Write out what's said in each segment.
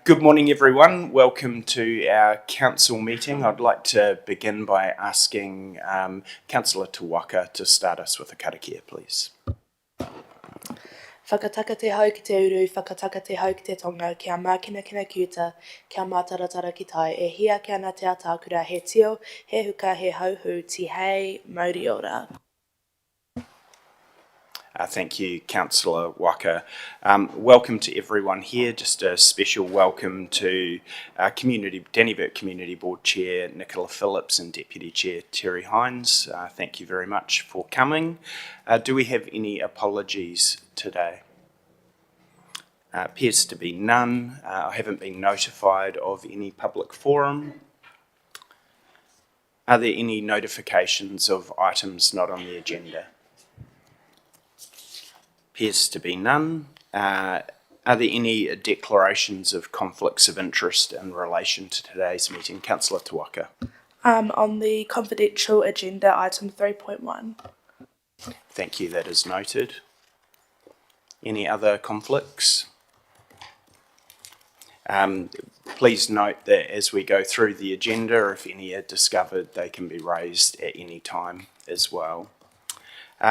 Good morning, everyone. Welcome to our council meeting. I'd like to begin by asking Councillor Tuwaka to start us with a karakia, please. Whakataka te hau ki te uru, whakataka te hau ki te tonga, kia mākina kina kiuta, kia mātaratara ki tai, e hia kia na te atākura, he tio, he huka, he hauhu, ti hei, mauri ora. Thank you, Councillor Waka. Welcome to everyone here. Just a special welcome to Dannevirke Community Board Chair Nicola Phillips and Deputy Chair Terry Hines. Thank you very much for coming. Do we have any apologies today? Appears to be none. I haven't been notified of any public forum. Are there any notifications of items not on the agenda? Appears to be none. Are there any declarations of conflicts of interest in relation to today's meeting? Councillor Tuwaka. On the confidential agenda, item 3.1. Thank you, that is noted. Any other conflicts? Please note that as we go through the agenda, if any are discovered, they can be raised at any time as well.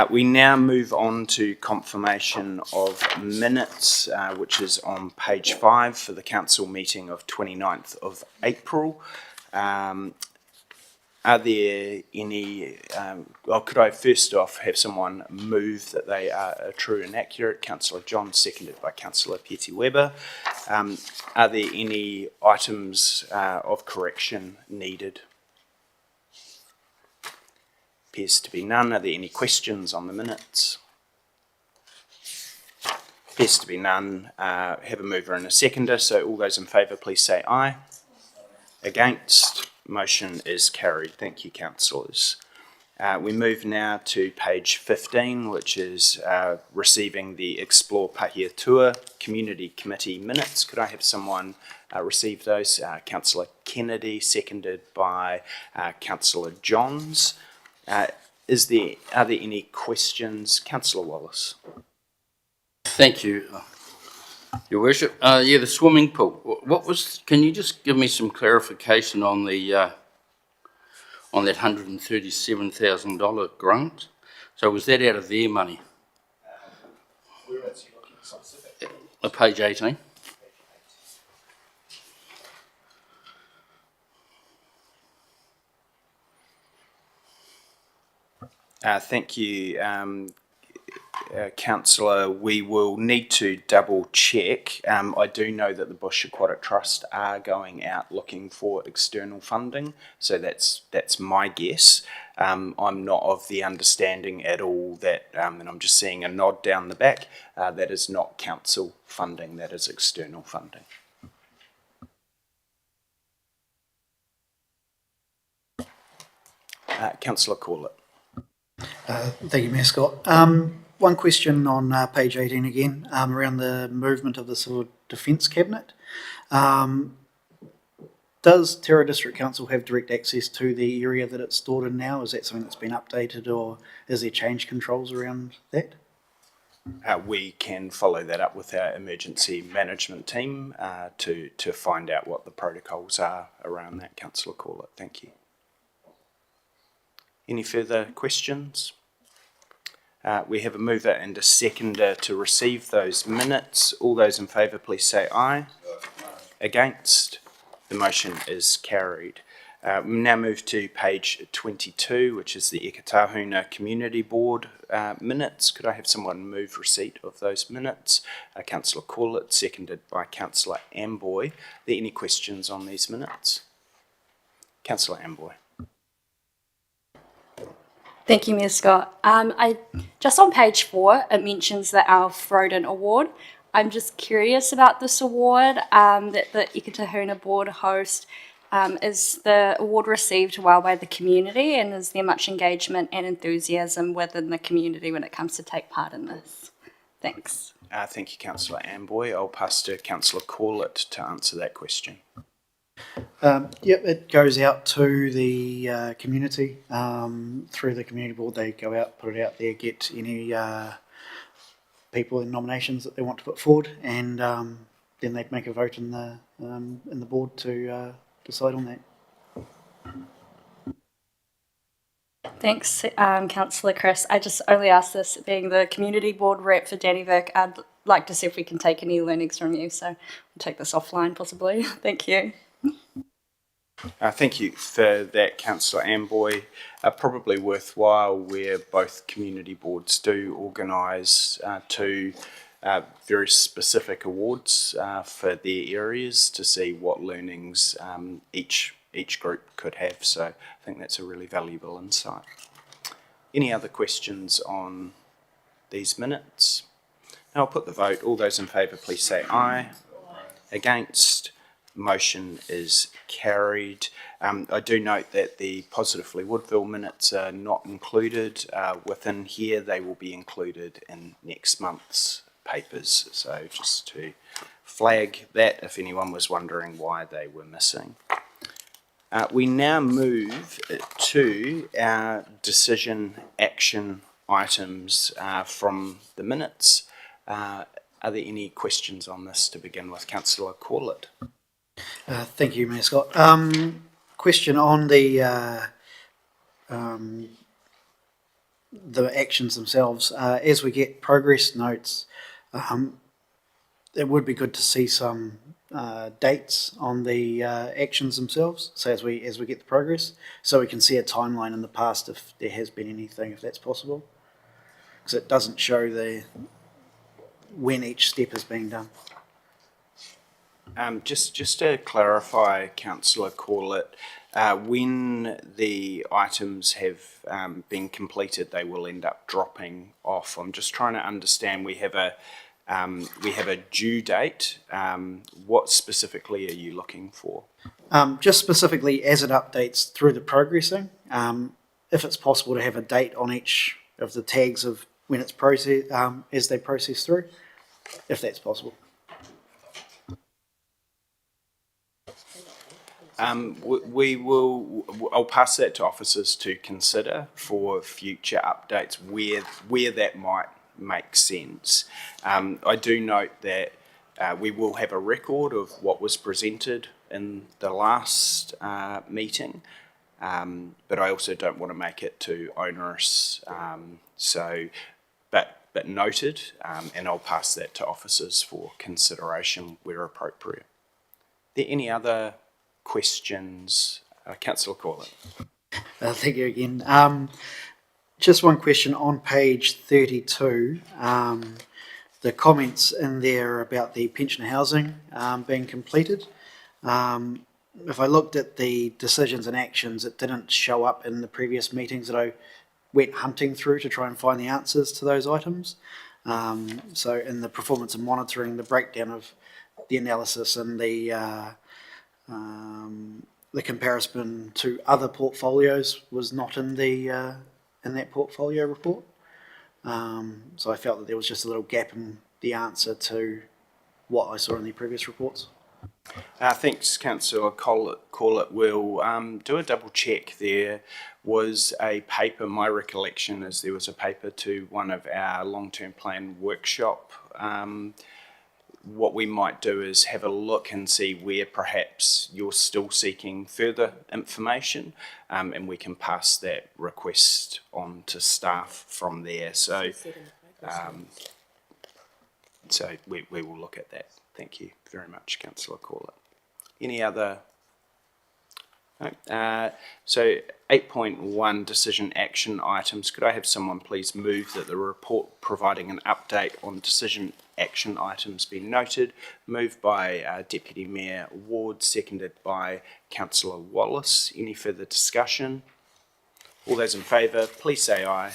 We now move on to confirmation of minutes, which is on page 5 for the council meeting of 29th of April. Are there any, could I first off have someone move that they are true and accurate? Councillor John, seconded by Councillor Petty Webber. Are there any items of correction needed? Appears to be none. Are there any questions on the minutes? Appears to be none. Have a mover and a seconder, so all those in favour please say aye. Against? Motion is carried. Thank you, councillors. We move now to page 15, which is receiving the Explore Pahiatua Community Committee minutes. Could I have someone receive those? Councillor Kennedy, seconded by Councillor Johns. Are there any questions? Councillor Wallace. Thank you, Your Worship. Yeah, the swimming pool. Can you just give me some clarification on the on that $137,000 grant? So was that out of their money? Where is he looking specific? Page 18. Thank you, Councillor. We will need to double check. I do know that the Bush Aquatic Trust are going out looking for external funding, so that's my guess. I'm not of the understanding at all that, and I'm just seeing a nod down the back, that is not council funding, that is external funding. Councillor Corlett. Thank you, Mayor Scott. One question on page 18 again, around the movement of the Civil Defence Cabinet. Does Tararua District Council have direct access to the area that it's stored in now? Is that something that's been updated, or is there change controls around that? We can follow that up with our emergency management team to find out what the protocols are around that, Councillor Corlett. Thank you. Any further questions? We have a mover and a seconder to receive those minutes. All those in favour please say aye. Against? The motion is carried. We now move to page 22, which is the Ekatahuna Community Board minutes. Could I have someone move receipt of those minutes? Councillor Corlett, seconded by Councillor Amboy. Are there any questions on these minutes? Councillor Amboy. Thank you, Mayor Scott. Just on page 4, it mentions the Alf Roden Award. I'm just curious about this award that the Ekatahuna Board host. Is the award received well by the community, and is there much engagement and enthusiasm within the community when it comes to take part in this? Thanks. Thank you, Councillor Amboy. I'll pass to Councillor Corlett to answer that question. Yep, it goes out to the community through the community board. They go out, put it out there, get any people in nominations that they want to put forward, and then they'd make a vote in the board to decide on that. Thanks, Councillor Chris. I just only asked this being the community board rep for Dannyburg. I'd like to see if we can take any learnings from you, so we'll take this offline possibly. Thank you. Thank you for that, Councillor Amboy. Probably worthwhile where both community boards do organise two very specific awards for their areas to see what learnings each group could have. So I think that's a really valuable insight. Any other questions on these minutes? Now I'll put the vote. All those in favour, please say aye. Against? Motion is carried. I do note that the Positively Woodville minutes are not included within here. They will be included in next month's papers. So just to flag that if anyone was wondering why they were missing. We now move to our decision action items from the minutes. Are there any questions on this to begin with? Councillor Corlett. Thank you, Mayor Scott. Question on the actions themselves. As we get progress notes, it would be good to see some dates on the actions themselves. So as we get the progress, so we can see a timeline in the past if there has been anything, if that's possible, because it doesn't show when each step is being done. Just to clarify, Councillor Corlett, when the items have been completed, they will end up dropping off. I'm just trying to understand. We have a due date. What specifically are you looking for? Just specifically as it updates through the progressing, if it's possible to have a date on each of the tags of when it's processed, as they process through, if that's possible. We will. I'll pass that to officers to consider for future updates where that might make sense. I do note that we will have a record of what was presented in the last meeting, but I also don't want to make it too onerous. But noted, and I'll pass that to officers for consideration where appropriate. Are there any other questions? Councillor Corlett. Thank you again. Just one question on page 32. The comments in there about the pension housing being completed. If I looked at the decisions and actions, it didn't show up in the previous meetings that I went hunting through to try and find the answers to those items. So in the performance and monitoring, the breakdown of the analysis and the comparison to other portfolios was not in that portfolio report. So I felt that there was just a little gap in the answer to what I saw in the previous reports. Thanks, Councillor Corlett. We'll do a double check. There was a paper, my recollection is there was a paper to one of our long-term plan workshop. What we might do is have a look and see where perhaps you're still seeking further information, and we can pass that request on to staff from there. So we will look at that. Thank you very much, Councillor Corlett. Any other? No? So 8.1 decision action items. Could I have someone please move that the report providing an update on decision action items be noted? Moved by Deputy Mayor Ward, seconded by Councillor Wallace. Any further discussion? All those in favour, please say aye.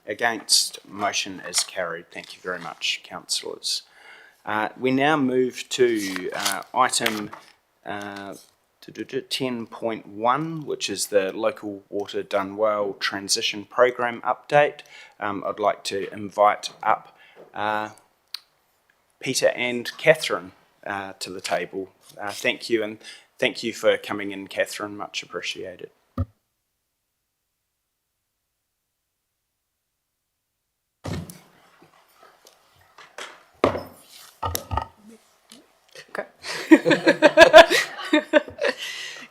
Against? Motion is carried. Thank you very much, councillors. We now move to item 10.1, which is the Local Water Done Well Transition Program update. I'd like to invite up Peter and Catherine to the table. Thank you, and thank you for coming in, Catherine. Much appreciated.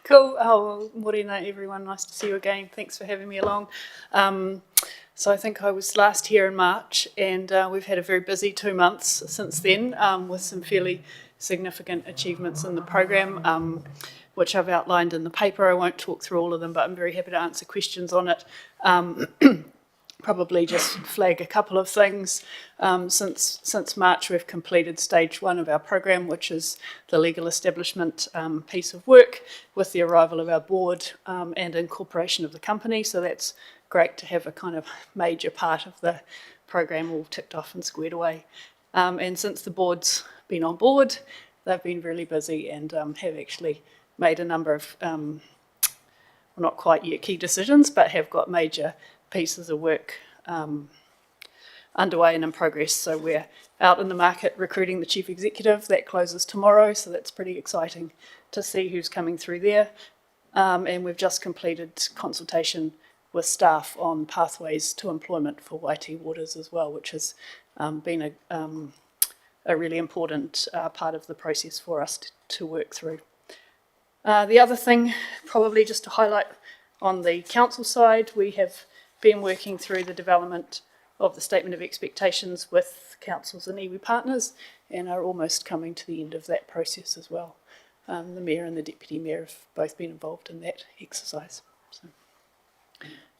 Cool. Oh, well, morena everyone. Nice to see you again. Thanks for having me along. So I think I was last here in March, and we've had a very busy 2 months since then, with some fairly significant achievements in the program, which I've outlined in the paper. I won't talk through all of them, but I'm very happy to answer questions on it. Probably just flag a couple of things. Since March, we've completed stage 1 of our program, which is the legal establishment piece of work, with the arrival of our board and incorporation of the company. So that's great to have a kind of major part of the program all ticked off and squared away. And since the board's been on board, they've been really busy and have actually made a number of, well, not quite yet key decisions, but have got major pieces of work underway and in progress. So we're out in the market recruiting the chief executive. That closes tomorrow, so that's pretty exciting to see who's coming through there. And we've just completed consultation with staff on pathways to employment for YT Waters as well, which has been a really important part of the process for us to work through. The other thing, probably just to highlight on the council side, we have been working through the development of the Statement of Expectations with councils and iwi partners, and are almost coming to the end of that process as well. The Mayor and the Deputy Mayor have both been involved in that exercise. So,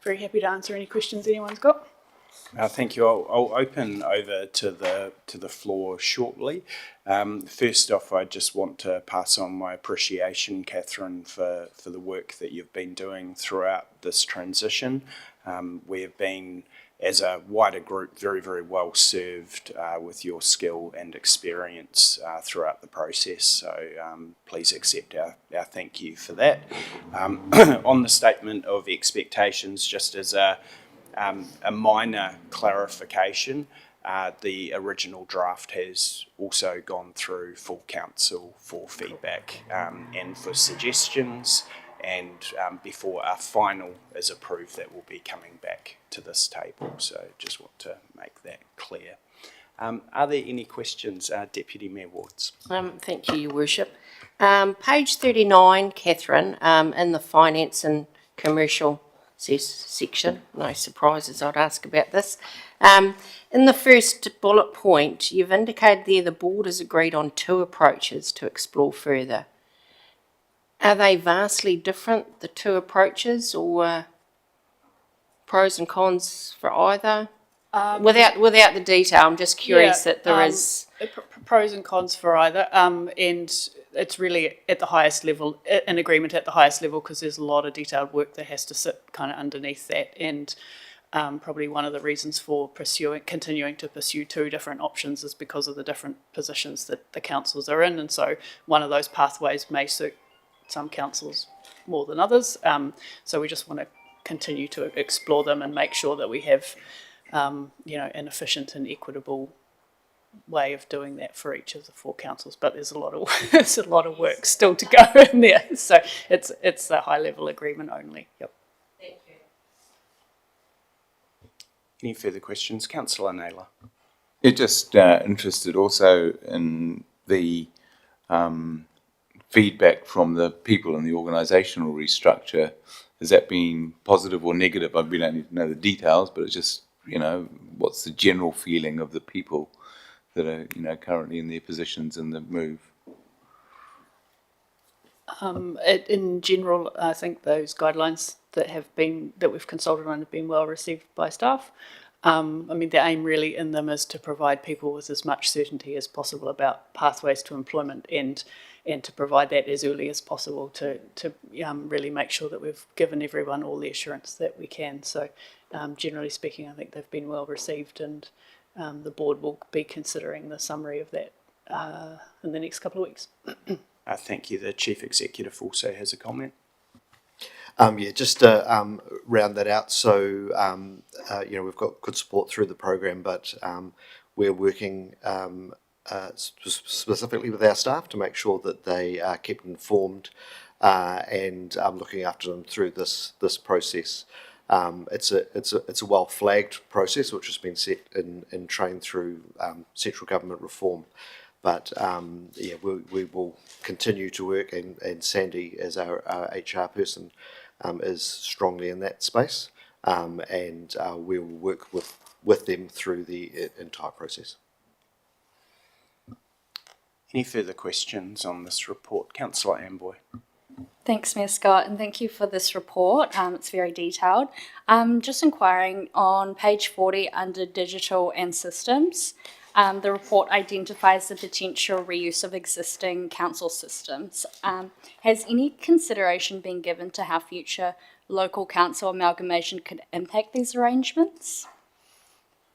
very happy to answer any questions anyone's got. Thank you. I'll open over to the floor shortly. First off, I just want to pass on my appreciation, Catherine, for the work that you've been doing throughout this transition. We have been, as a wider group, very, very well served with your skill and experience throughout the process. So please accept our thank you for that. On the Statement of Expectations, just as a minor clarification, the original draft has also gone through full council for feedback and for suggestions, and before our final is approved, that will be coming back to this table. So just want to make that clear. Are there any questions, Deputy Mayor Wards? Thank you, Your Worship. Page 39, Catherine, in the Finance and Commercial section, no surprises I'd ask about this. In the first bullet point, you've indicated there the board has agreed on 2 approaches to explore further. Are they vastly different, the 2 approaches, or pros and cons for either? Without the detail, I'm just curious that there is pros and cons for either, and it's really at the highest level, an agreement at the highest level, because there's a lot of detailed work that has to sit kind of underneath that, and probably one of the reasons for continuing to pursue 2 different options is because of the different positions that the councils are in, and so one of those pathways may suit some councils more than others. So we just want to continue to explore them and make sure that we have, an efficient and equitable way of doing that for each of the 4 councils. But there's a lot of work still to go in there. So it's a high level agreement only. Yep. Thank you. Any further questions, Councillor Naylor? You're just interested also in the feedback from the people in the organisational restructure. Has that been positive or negative? We don't need to know the details, but it's just, what's the general feeling of the people that are, currently in their positions in the move? In general, I think those guidelines that we've consulted on have been well received by staff. The aim really in them is to provide people with as much certainty as possible about pathways to employment, and to provide that as early as possible to really make sure that we've given everyone all the assurance that we can. So generally speaking, I think they've been well received, and the board will be considering the summary of that in the next couple of weeks. Thank you. The Chief Executive also has a comment. Just to round that out, so we've got good support through the program, but we're working specifically with our staff to make sure that they are kept informed and looking after them through this process. It's a well flagged process which has been set and trained through central government reform. But yeah, we will continue to work, and Sandy, as our HR person, is strongly in that space, and we will work with them through the entire process. Any further questions on this report? Councillor Amboy. Thanks, Mayor Scott, and thank you for this report. It's very detailed. Just inquiring on page 40 under digital and systems, the report identifies the potential reuse of existing council systems. Has any consideration been given to how future local council amalgamation could impact these arrangements?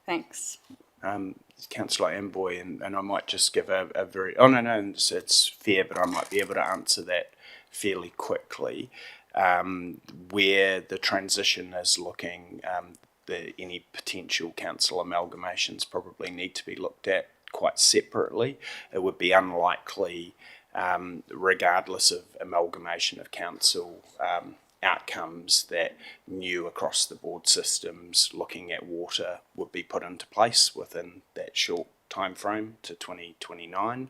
Thanks. Councillor Amboy, and I might just give a very, oh no, it's fair, but I might be able to answer that fairly quickly. Where the transition is looking, any potential council amalgamations probably need to be looked at quite separately. It would be unlikely, regardless of amalgamation of council outcomes, that new across the board systems looking at water would be put into place within that short time frame to 2029.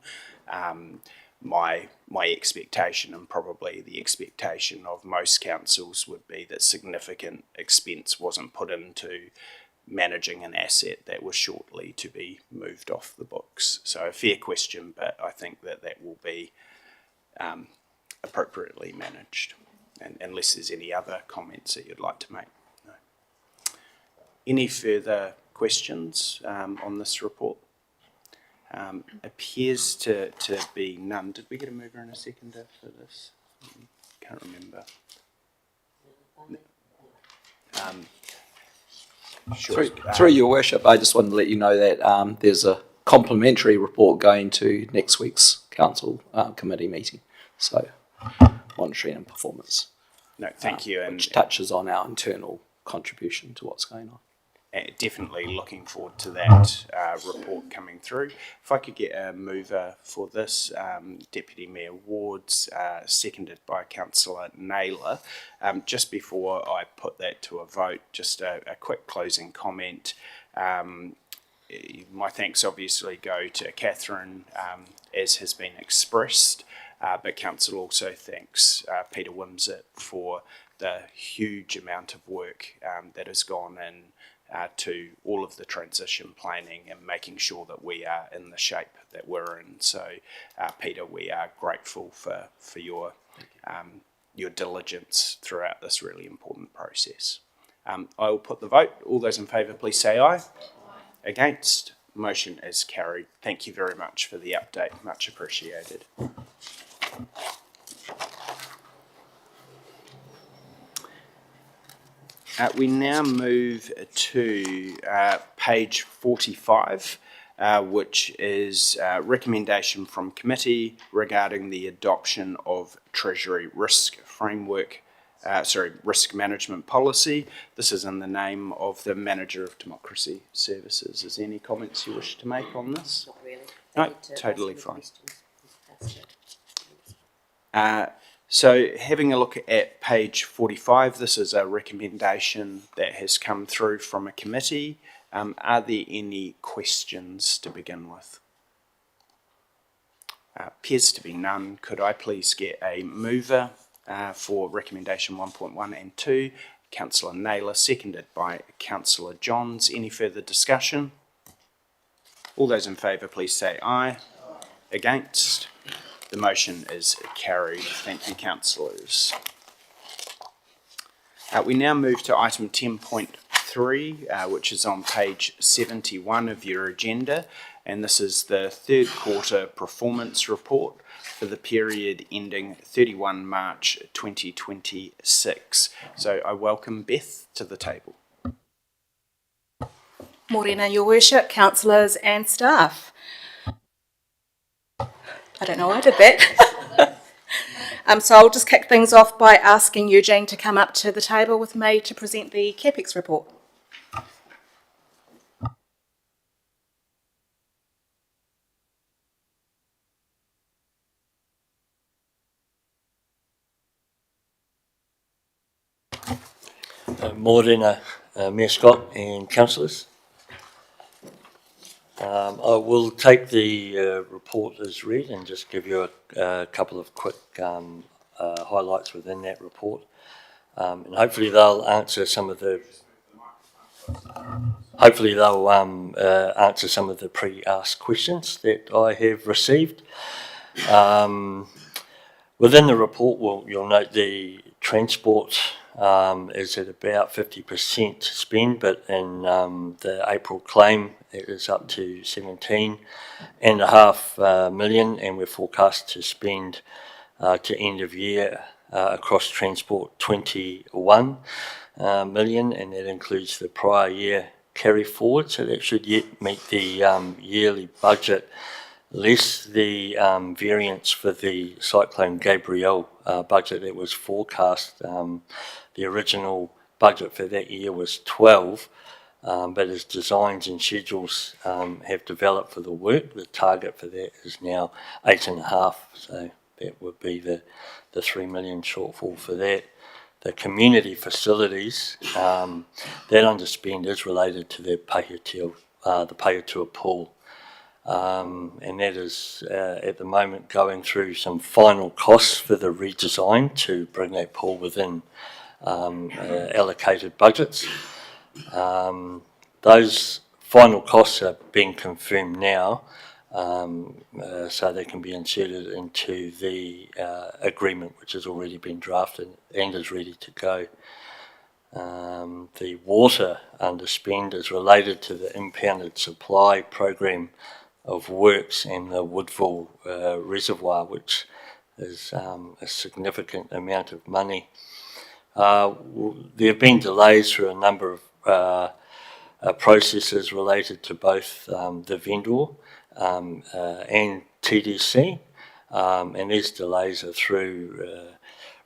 My expectation, and probably the expectation of most councils, would be that significant expense wasn't put into managing an asset that was shortly to be moved off the books. So a fair question, but I think that will be appropriately managed. And unless there's any other comments that you'd like to make. No. Any further questions on this report? Appears to be none. Did we get a mover and a seconder for this? Can't remember. Sure. Through your worship, I just wanted to let you know that there's a complimentary report going to next week's council committee meeting. So monitoring and performance. No, thank you. Which touches on our internal contribution to what's going on. Definitely looking forward to that report coming through. If I could get a mover for this, Deputy Mayor Wards, seconded by Councillor Naylor. Just before I put that to a vote, just a quick closing comment. My thanks obviously go to Catherine, as has been expressed, but Council also thanks Peter Wimsett for the huge amount of work that has gone in to all of the transition planning and making sure that we are in the shape that we're in. So, Peter, we are grateful for your diligence throughout this really important process. I will put the vote. All those in favour, please say aye. Against? Motion is carried. Thank you very much for the update. Much appreciated. We now move to page 45, which is a recommendation from committee regarding the adoption of Treasury risk framework, risk management policy. This is in the name of the Manager of Democracy Services. Is there any comments you wish to make on this? Not really. No, totally fine. So having a look at page 45, this is a recommendation that has come through from a committee. Are there any questions to begin with? Appears to be none. Could I please get a mover for recommendation 1.1 and 2? Councillor Naylor, seconded by Councillor Johns. Any further discussion? All those in favour, please say aye. Against? The motion is carried. Thank you, councillors. We now move to item 10.3, which is on page 71 of your agenda, and this is the third quarter performance report for the period ending 31 March 2026. So I welcome Beth to the table. Morena, Your Worship, councillors and staff. I don't know why I did that. So I'll just kick things off by asking Eugene to come up to the table with me to present the CAPEX report. Morena, Mayor Scott and councillors. I will take the report as read and just give you a couple of quick highlights within that report. And hopefully they'll answer some of the pre-asked questions that I have received. Within the report, you'll note the transport is at about 50% spend, but in the April claim it is up to 17.5 million, and we're forecast to spend to end of year across transport 21 million, and that includes the prior year carry forward, so that should yet meet the yearly budget, less the variance for the Cyclone Gabrielle budget that was forecast. The original budget for that year was 12, but as designs and schedules have developed for the work, the target for that is now 8.5, so that would be the 3 million shortfall for that. The community facilities, that underspend is related to the Pahiatua pool. And that is at the moment going through some final costs for the redesign to bring that pool within allocated budgets. Those final costs are being confirmed now, so they can be inserted into the agreement, which has already been drafted and is ready to go. The water underspend is related to the impounded supply program of works and the Woodville Reservoir, which is a significant amount of money. There have been delays through a number of processes related to both the vendor and TDC, and these delays are through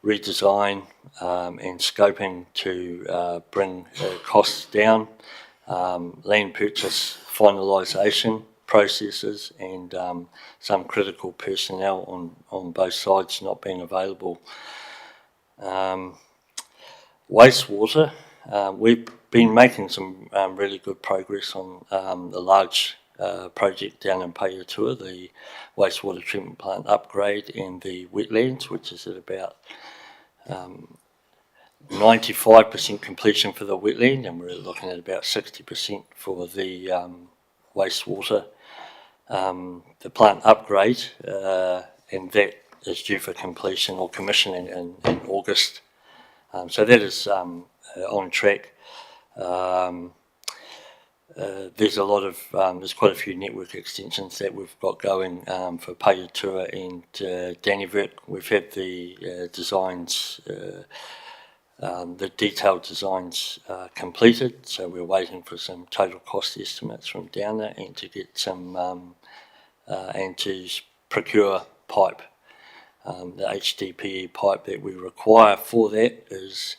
redesign and scoping to bring costs down, land purchase finalisation processes, and some critical personnel on both sides not being available. Wastewater, we've been making some really good progress on the large project down in Pahiatua, the wastewater treatment plant upgrade and the wetlands, which is at about 95% completion for the wetland, and we're looking at about 60% for the wastewater. The plant upgrade, and that is due for completion or commissioning in August. So that is on track. There's quite a few network extensions that we've got going for Pahiatua and Dannyvert. We've had the designs, the detailed designs completed, so we're waiting for some total cost estimates from down there and to get some and to procure pipe. The HDPE pipe that we require for that is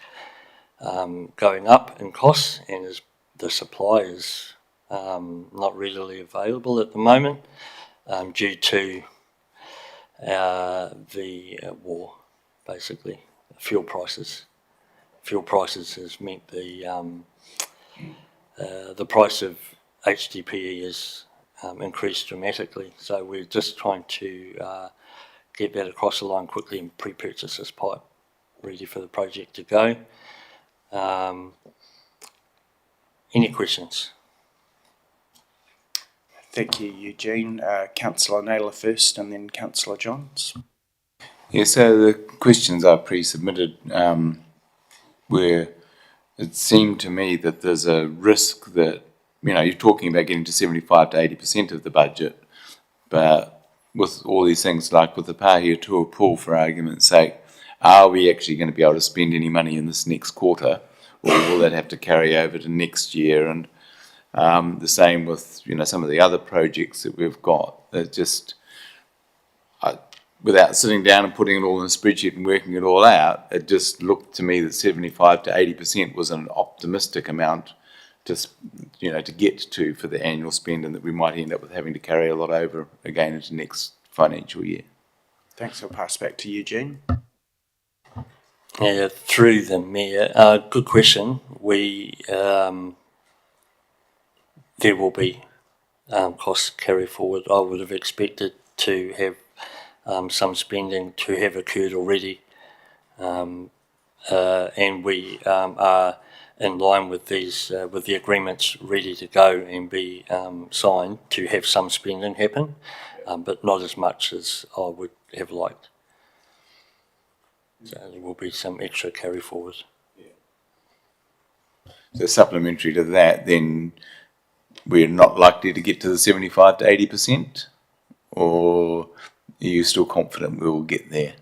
going up in costs, and the supply is not readily available at the moment due to the war, basically. Fuel prices. Fuel prices has meant the price of HDPE has increased dramatically. So we're just trying to get that across the line quickly and pre-purchase this pipe, ready for the project to go. Any questions? Thank you, Eugene. Councillor Naylor first, and then Councillor Johns. Yeah, so the questions are pre-submitted, where it seemed to me that there's a risk that, you're talking about getting to 75 to 80% of the budget, but with all these things, like with the Pahiatua pool, for argument's sake, are we actually going to be able to spend any money in this next quarter, or will that have to carry over to next year? And the same with some of the other projects that we've got. That just without sitting down and putting it all in a spreadsheet and working it all out, it just looked to me that 75 to 80% was an optimistic amount to get to for the annual spend, and that we might end up with having to carry a lot over again into next financial year. Thanks. I'll pass back to Eugene. Yeah, through the Mayor. Good question. There will be costs carry forward, I would have expected to have some spending to have occurred already. And we are in line with these, with the agreements ready to go and be signed to have some spending happen, but not as much as I would have liked. So there will be some extra carry forward. So supplementary to that, then we're not likely to get to the 75 to 80%, or are you still confident we will get there?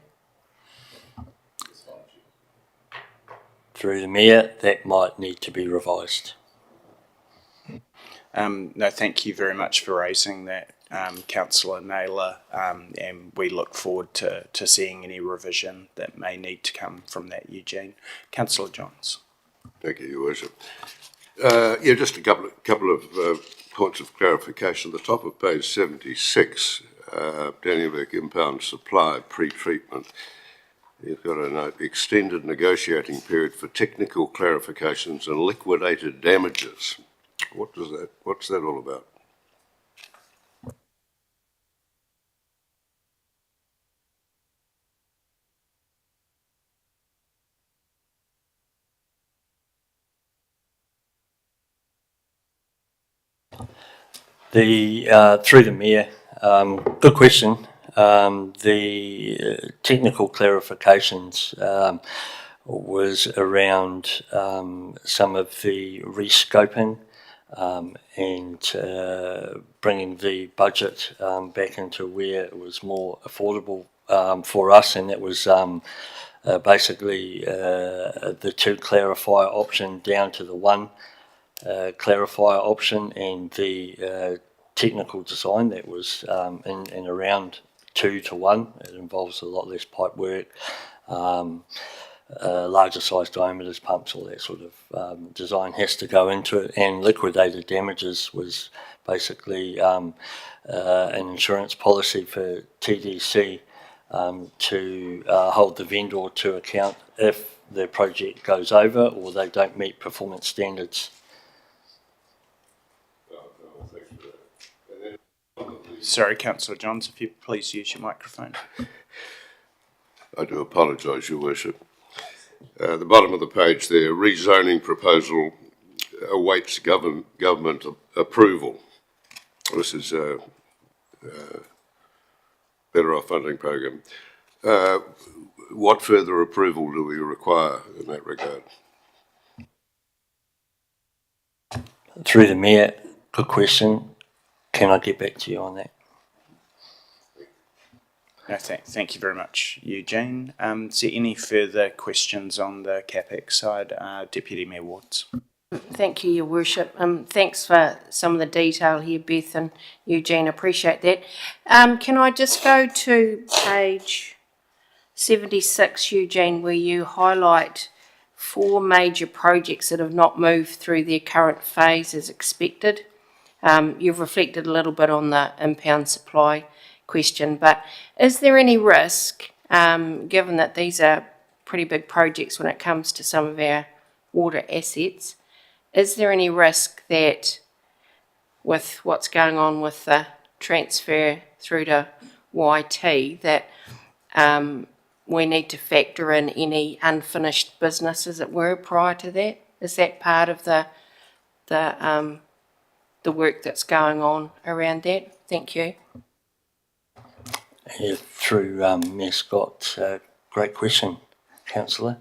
Through the Mayor, that might need to be revised. No, thank you very much for raising that, Councillor Naylor, and we look forward to seeing any revision that may need to come from that, Eugene. Councillor Johns. Thank you, Your Worship. Yeah, just a couple of points of clarification. The top of page 76, Danielberg Impound Supply Pre-Treatment. You've got a note, extended negotiating period for technical clarifications and liquidated damages. What's that all about? Through the Mayor, good question. The technical clarifications was around some of the rescoping and bringing the budget back into where it was more affordable for us, and that was basically the two clarifier option down to the one clarifier option, and the technical design that was in around 2 to 1. It involves a lot less pipe work, larger size diameters, pumps, all that sort of design has to go into it. And liquidated damages was basically an insurance policy for TDC to hold the vendor to account if the project goes over or they don't meet performance standards. Sorry, Councillor Johns, if you please use your microphone. I do apologise, Your Worship. The bottom of the page there, rezoning proposal awaits government approval. This is a Better Off Funding Program. What further approval do we require in that regard? Through the Mayor, good question. Can I get back to you on that? No, thank you very much, Eugene. Is there any further questions on the CapEx side? Deputy Mayor Wards. Thank you, Your Worship. Thanks for some of the detail here, Beth and Eugene. Appreciate that. Can I just go to page 76, Eugene, where you highlight 4 major projects that have not moved through their current phase as expected? You've reflected a little bit on the impound supply question, but is there any risk, given that these are pretty big projects when it comes to some of our water assets, is there any risk that with what's going on with the transfer through to YT that we need to factor in any unfinished business, as it were, prior to that? Is that part of the work that's going on around that? Thank you. Yeah, through Mayor Scott, great question, Councillor.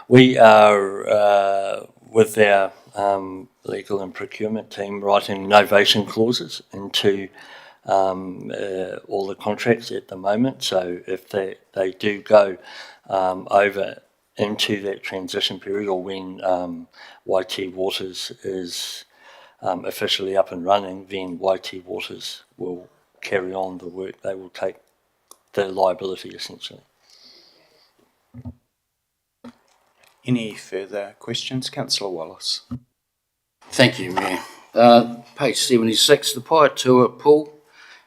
We are, with our legal and procurement team, writing novation clauses into all the contracts at the moment. So if they do go over into that transition period, or when YT Waters is officially up and running, then YT Waters will carry on the work. They will take the liability, essentially. Any further questions? Councillor Wallace. Thank you, Mayor. Page 76, the Paetua pool,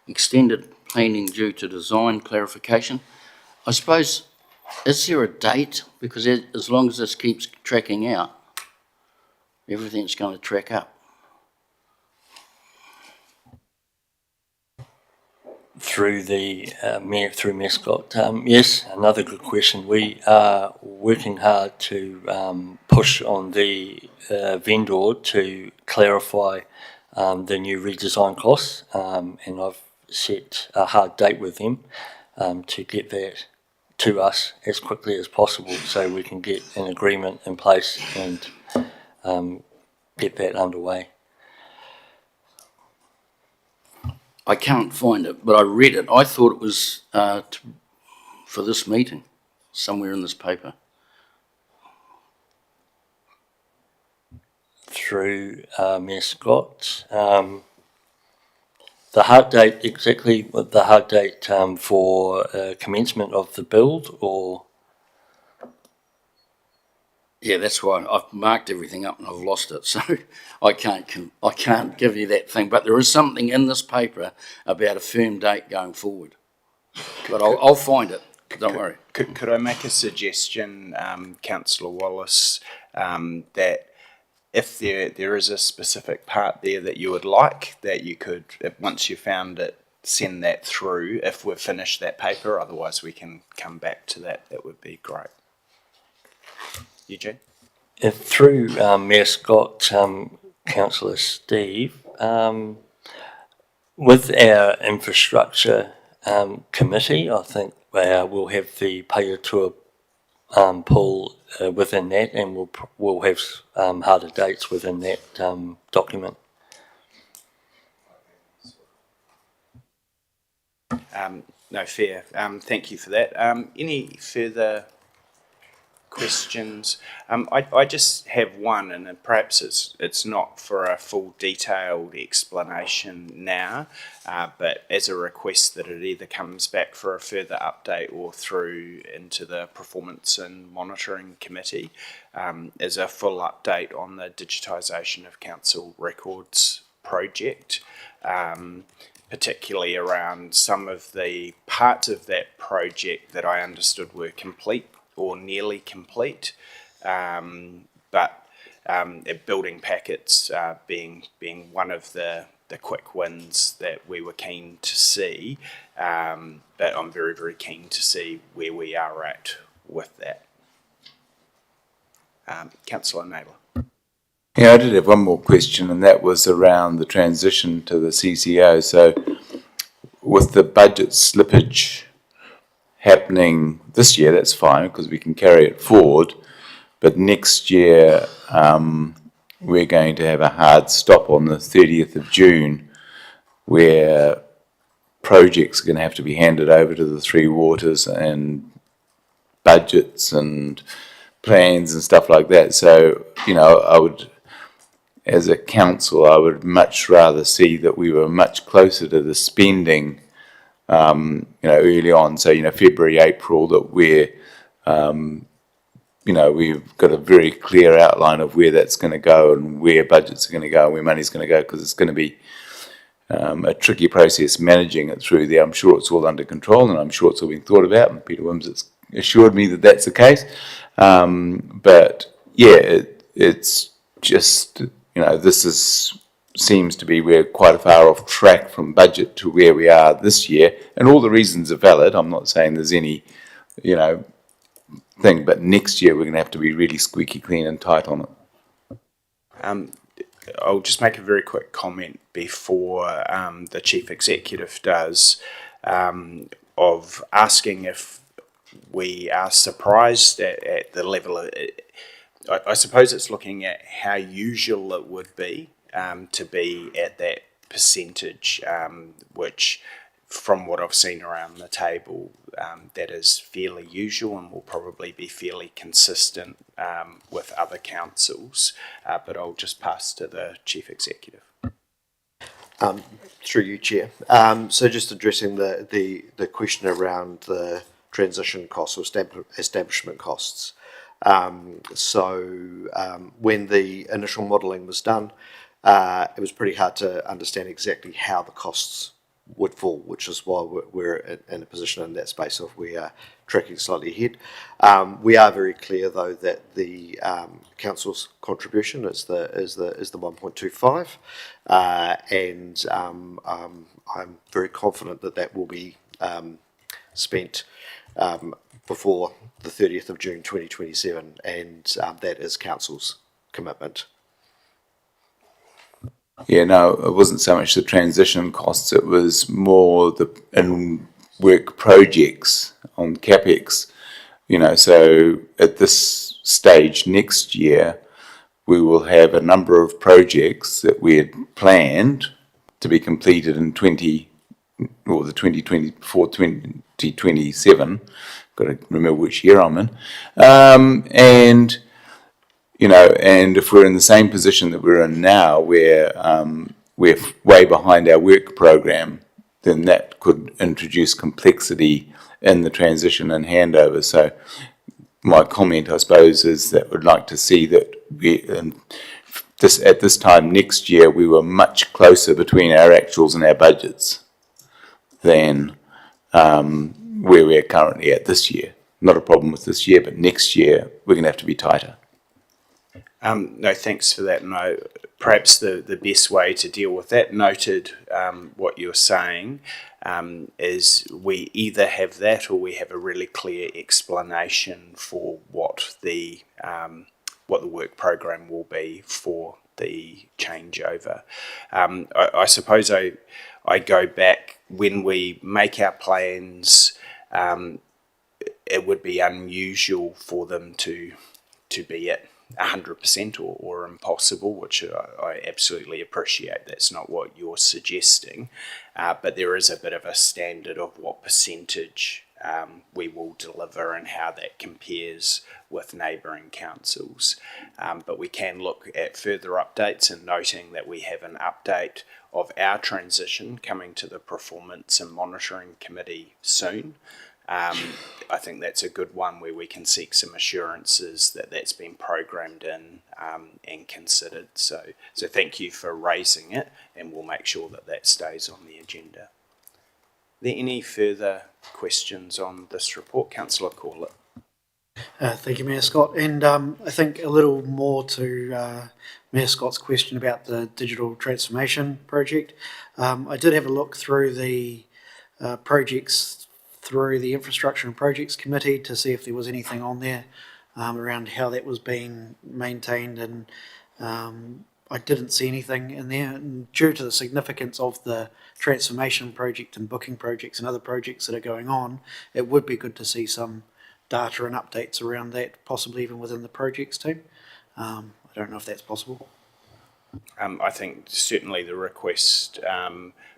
extended planning due to design clarification. I suppose, is there a date? Because as long as this keeps tracking out, everything's going to track up. through the Mayor, through Mayor Scott. Yes, another good question. We are working hard to push on the vendor to clarify the new redesign costs, and I've set a hard date with them to get that to us as quickly as possible so we can get an agreement in place and get that underway. I can't find it, but I read it. I thought it was for this meeting, somewhere in this paper. Through Mayor Scott. The hard date, exactly what the hard date for commencement of the build, or? Yeah, that's why I've marked everything up and I've lost it, so I can't give you that thing. But there is something in this paper about a firm date going forward. But I'll find it. Don't worry. Could I make a suggestion, Councillor Wallace, that if there is a specific part there that you would like, that you could, once you found it, send that through if we've finished that paper. Otherwise, we can come back to that. That would be great. Eugene? Through Mayor Scott, Councillor Steve, with our infrastructure committee, I think we'll have the Paeatua pool within that, and we'll have harder dates within that document. No, fair. Thank you for that. Any further questions? I just have one, and perhaps it's not for a full detailed explanation now, but as a request that it either comes back for a further update or through into the Performance and Monitoring Committee, as a full update on the digitisation of council records project, particularly around some of the parts of that project that I understood were complete or nearly complete, but building packets being one of the quick wins that we were keen to see, but I'm very, very keen to see where we are at with that. Councillor Naylor. Yeah, I did have one more question, and that was around the transition to the CCO. So with the budget slippage happening this year, that's fine because we can carry it forward. But next year, we're going to have a hard stop on the 30th of June where projects are going to have to be handed over to the Three Waters and budgets and plans and stuff like that. So, you know, I would, as a council, I would much rather see that we were much closer to the spending early on, so, February, April, that we're, we've got a very clear outline of where that's going to go and where budgets are going to go and where money's going to go, because it's going to be a tricky process managing it through there. I'm sure it's all under control and I'm sure it's all being thought about, and Peter Wims has assured me that that's the case. But, yeah, it's just, this seems to be we're quite far off track from budget to where we are this year, and all the reasons are valid. I'm not saying there's any, thing, but next year we're going to have to be really squeaky clean and tight on it. I'll just make a very quick comment before the Chief Executive does, of asking if we are surprised at the level of it. I suppose it's looking at how usual it would be to be at that percentage, which from what I've seen around the table, that is fairly usual and will probably be fairly consistent with other councils, but I'll just pass to the Chief Executive. Through you, Chair. So just addressing the question around the transition costs or establishment costs. When the initial modelling was done, it was pretty hard to understand exactly how the costs would fall, which is why we're in a position in that space of we are tracking slightly ahead. We are very clear though that the council's contribution is the 1.25, and I'm very confident that that will be spent before the 30th of June 2027, and that is council's commitment. Yeah, no, it wasn't so much the transition costs, it was more the in-work projects on CapEx. So at this stage next year, we will have a number of projects that we had planned to be completed in 2027. Got to remember which year I'm in. And if we're in the same position that we're in now, where we're way behind our work program, then that could introduce complexity in the transition and handover. So my comment, I suppose, is that we'd like to see that at this time next year, we were much closer between our actuals and our budgets than where we're currently at this year. Not a problem with this year, but next year, we're going to have to be tighter. No, thanks for that. No, perhaps the best way to deal with that, noted what you're saying, is we either have that or we have a really clear explanation for what the work program will be for the changeover. I suppose I go back, when we make our plans, it would be unusual for them to be at 100% or impossible, which I absolutely appreciate. That's not what you're suggesting, but there is a bit of a standard of what percentage we will deliver and how that compares with neighbouring councils. But we can look at further updates, and noting that we have an update of our transition coming to the Performance and Monitoring Committee soon. I think that's a good one where we can seek some assurances that that's been programmed in and considered. So thank you for raising it, and we'll make sure that that stays on the agenda. Are there any further questions on this report? Councillor Corlett. Thank you, Mayor Scott. And I think a little more to Mayor Scott's question about the digital transformation project. I did have a look through the projects through the Infrastructure and Projects Committee to see if there was anything on there around how that was being maintained, and I didn't see anything in there. And due to the significance of the transformation project and booking projects and other projects that are going on, it would be good to see some data and updates around that, possibly even within the projects team. I don't know if that's possible. I think certainly the request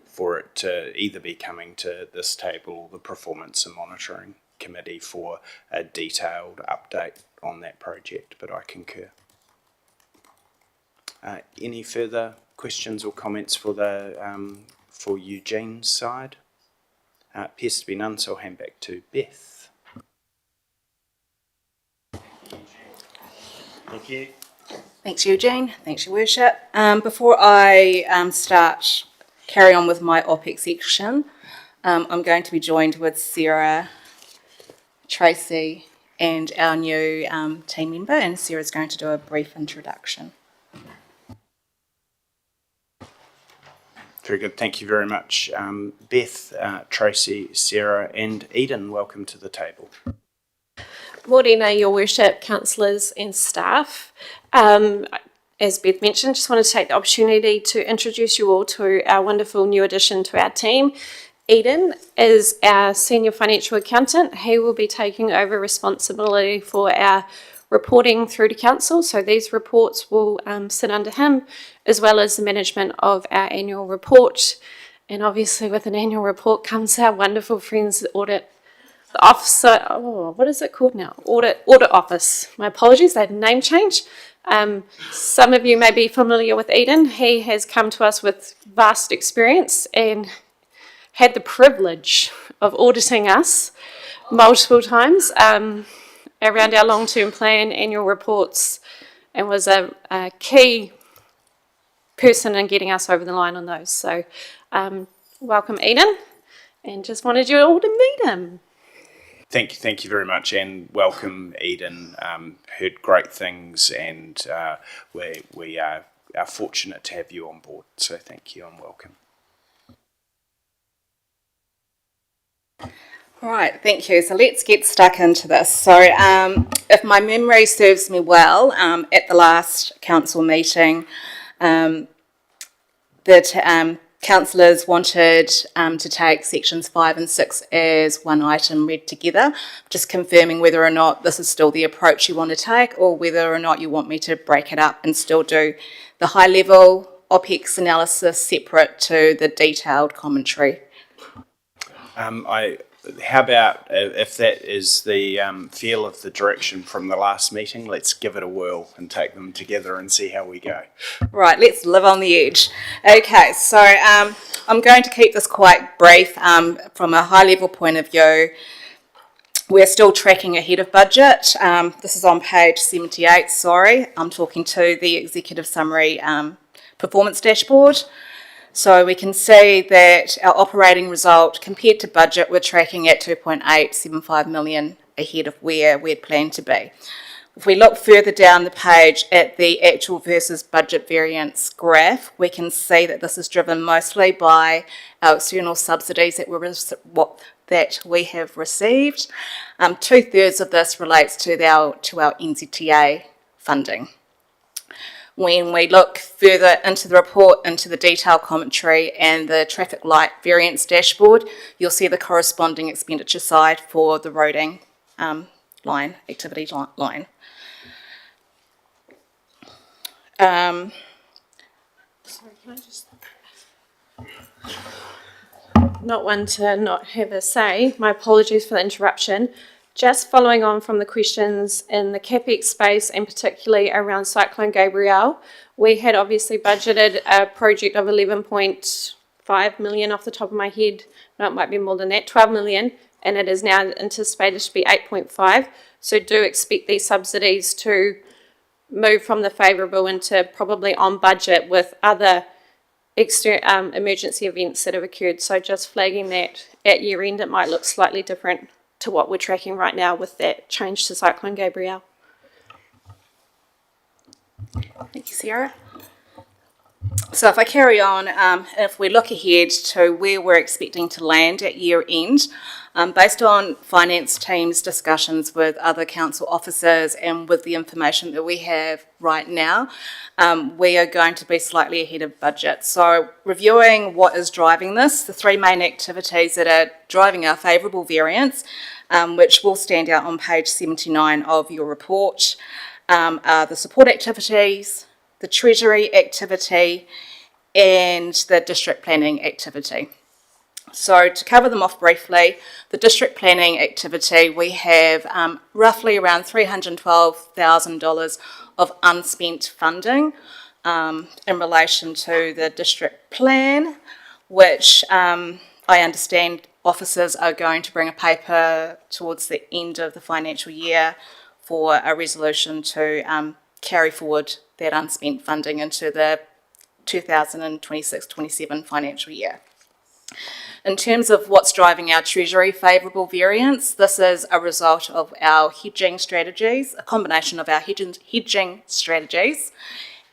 for it to either be coming to this table or the Performance and Monitoring Committee for a detailed update on that project, but I concur. Any further questions or comments for Eugene's side? Appears to be none, so I'll hand back to Beth. Thank you. Thanks, Eugene. Thanks, Your Worship. Before I carry on with my OPEX section, I'm going to be joined with Sarah, Tracy, and our new team member, and Sarah's going to do a brief introduction. Very good, thank you very much. Beth, Tracy, Sarah, and Eden, welcome to the table. Morena, Your Worship, councillors and staff. As Beth mentioned, just wanted to take the opportunity to introduce you all to our wonderful new addition to our team. Eden is our senior financial accountant. He will be taking over responsibility for our reporting through to council. So these reports will sit under him, as well as the management of our annual report. And obviously with an annual report comes our wonderful friends, the audit officer. Oh, what is it called now? Audit office. My apologies, they had a name change. Some of you may be familiar with Eden. He has come to us with vast experience and had the privilege of auditing us multiple times around our long-term plan, annual reports, and was a key person in getting us over the line on those. So welcome Eden, and just wanted you all to meet him. Thank you very much, and welcome, Eden. Heard great things, and we are fortunate to have you on board. So thank you and welcome. All right, thank you. So let's get stuck into this. So if my memory serves me well, at the last council meeting, that councillors wanted to take sections 5 and 6 as one item read together, just confirming whether or not this is still the approach you want to take, or whether or not you want me to break it up and still do the high level OPEX analysis separate to the detailed commentary. How about if that is the feel of the direction from the last meeting, let's give it a whirl and take them together and see how we go. Right, let's live on the edge. Okay, so I'm going to keep this quite brief. From a high level point of view, we're still tracking ahead of budget. This is on page 78, sorry. I'm talking to the executive summary performance dashboard. So we can see that our operating result compared to budget, we're tracking at 2.875 million ahead of where we'd planned to be. If we look further down the page at the actual versus budget variance graph, we can see that this is driven mostly by our external subsidies that we have received. 2/3 of this relates to our NZTA funding. When we look further into the report, into the detailed commentary and the traffic light variance dashboard, you'll see the corresponding expenditure side for the roading line, activity line. Sorry, can I just... Not one to not have a say. My apologies for the interruption. Just following on from the questions in the CapEx space, and particularly around Cyclone Gabrielle, we had obviously budgeted a project of 11.5 million off the top of my head. No, it might be more than that, 12 million, and it is now anticipated to be 8.5. So do expect these subsidies to move from the favourable into probably on budget with other emergency events that have occurred. So just flagging that at year end, it might look slightly different to what we're tracking right now with that change to Cyclone Gabrielle. Thank you, Sarah. So if I carry on, if we look ahead to where we're expecting to land at year end, based on finance team's discussions with other council officers and with the information that we have right now, we are going to be slightly ahead of budget. So reviewing what is driving this, the three main activities that are driving our favourable variance, which will stand out on page 79 of your report, are the support activities, the treasury activity, and the district planning activity. So to cover them off briefly, the district planning activity, we have roughly around $312,000 of unspent funding in relation to the district plan, which I understand officers are going to bring a paper towards the end of the financial year for a resolution to carry forward that unspent funding into the 2026-27 financial year. In terms of what's driving our treasury favourable variance, this is a result of our hedging strategies, a combination of our hedging strategies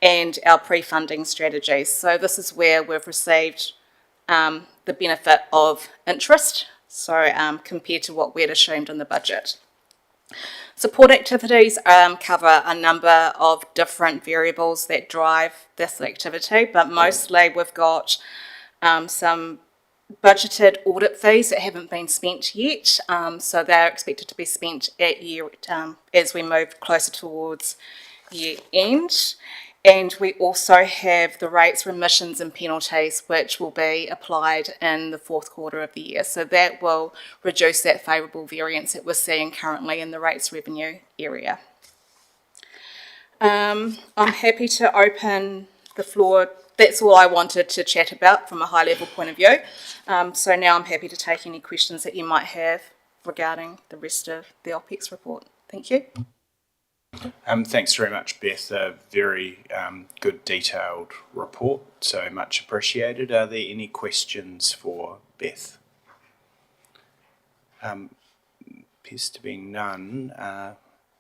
and our pre-funding strategies. So this is where we've received the benefit of interest, so compared to what we'd assumed in the budget. Support activities cover a number of different variables that drive this activity, but mostly we've got some budgeted audit fees that haven't been spent yet, so they're expected to be spent at year as we move closer towards year end. And we also have the rates, remissions and penalties which will be applied in the fourth quarter of the year. So that will reduce that favourable variance that we're seeing currently in the rates revenue area. I'm happy to open the floor. That's all I wanted to chat about from a high level point of view. So now I'm happy to take any questions that you might have regarding the rest of the OPEX report. Thank you. Thanks very much, Beth. A very good detailed report, so much appreciated. Are there any questions for Beth? Appears to be none.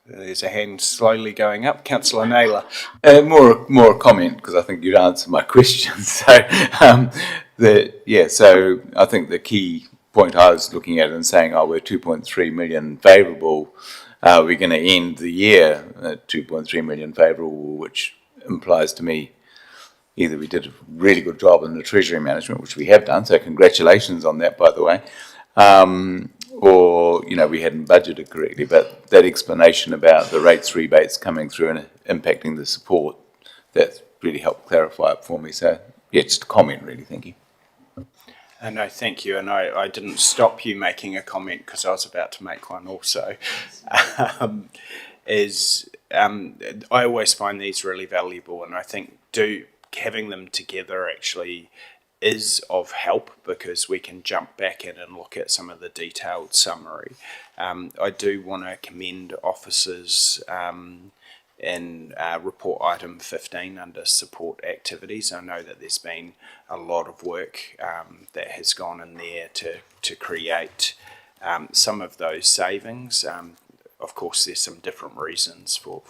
There's a hand slowly going up. Councillor Naylor. More a comment, because I think you'd answered my question. So, so I think the key point I was looking at and saying, we're 2.3 million favourable. We're going to end the year at 2.3 million favourable, which implies to me either we did a really good job in the treasury management, which we have done, so congratulations on that, by the way, or, we hadn't budgeted correctly. But that explanation about the rates rebates coming through and impacting the support, that's really helped clarify it for me. So, just a comment, really. Thank you. No, thank you. And I didn't stop you making a comment because I was about to make one also. I always find these really valuable, and I think having them together actually is of help because we can jump back in and look at some of the detailed summary. I do want to commend officers in report item 15 under support activities. I know that there's been a lot of work that has gone in there to create some of those savings. Of course, there's some different reasons for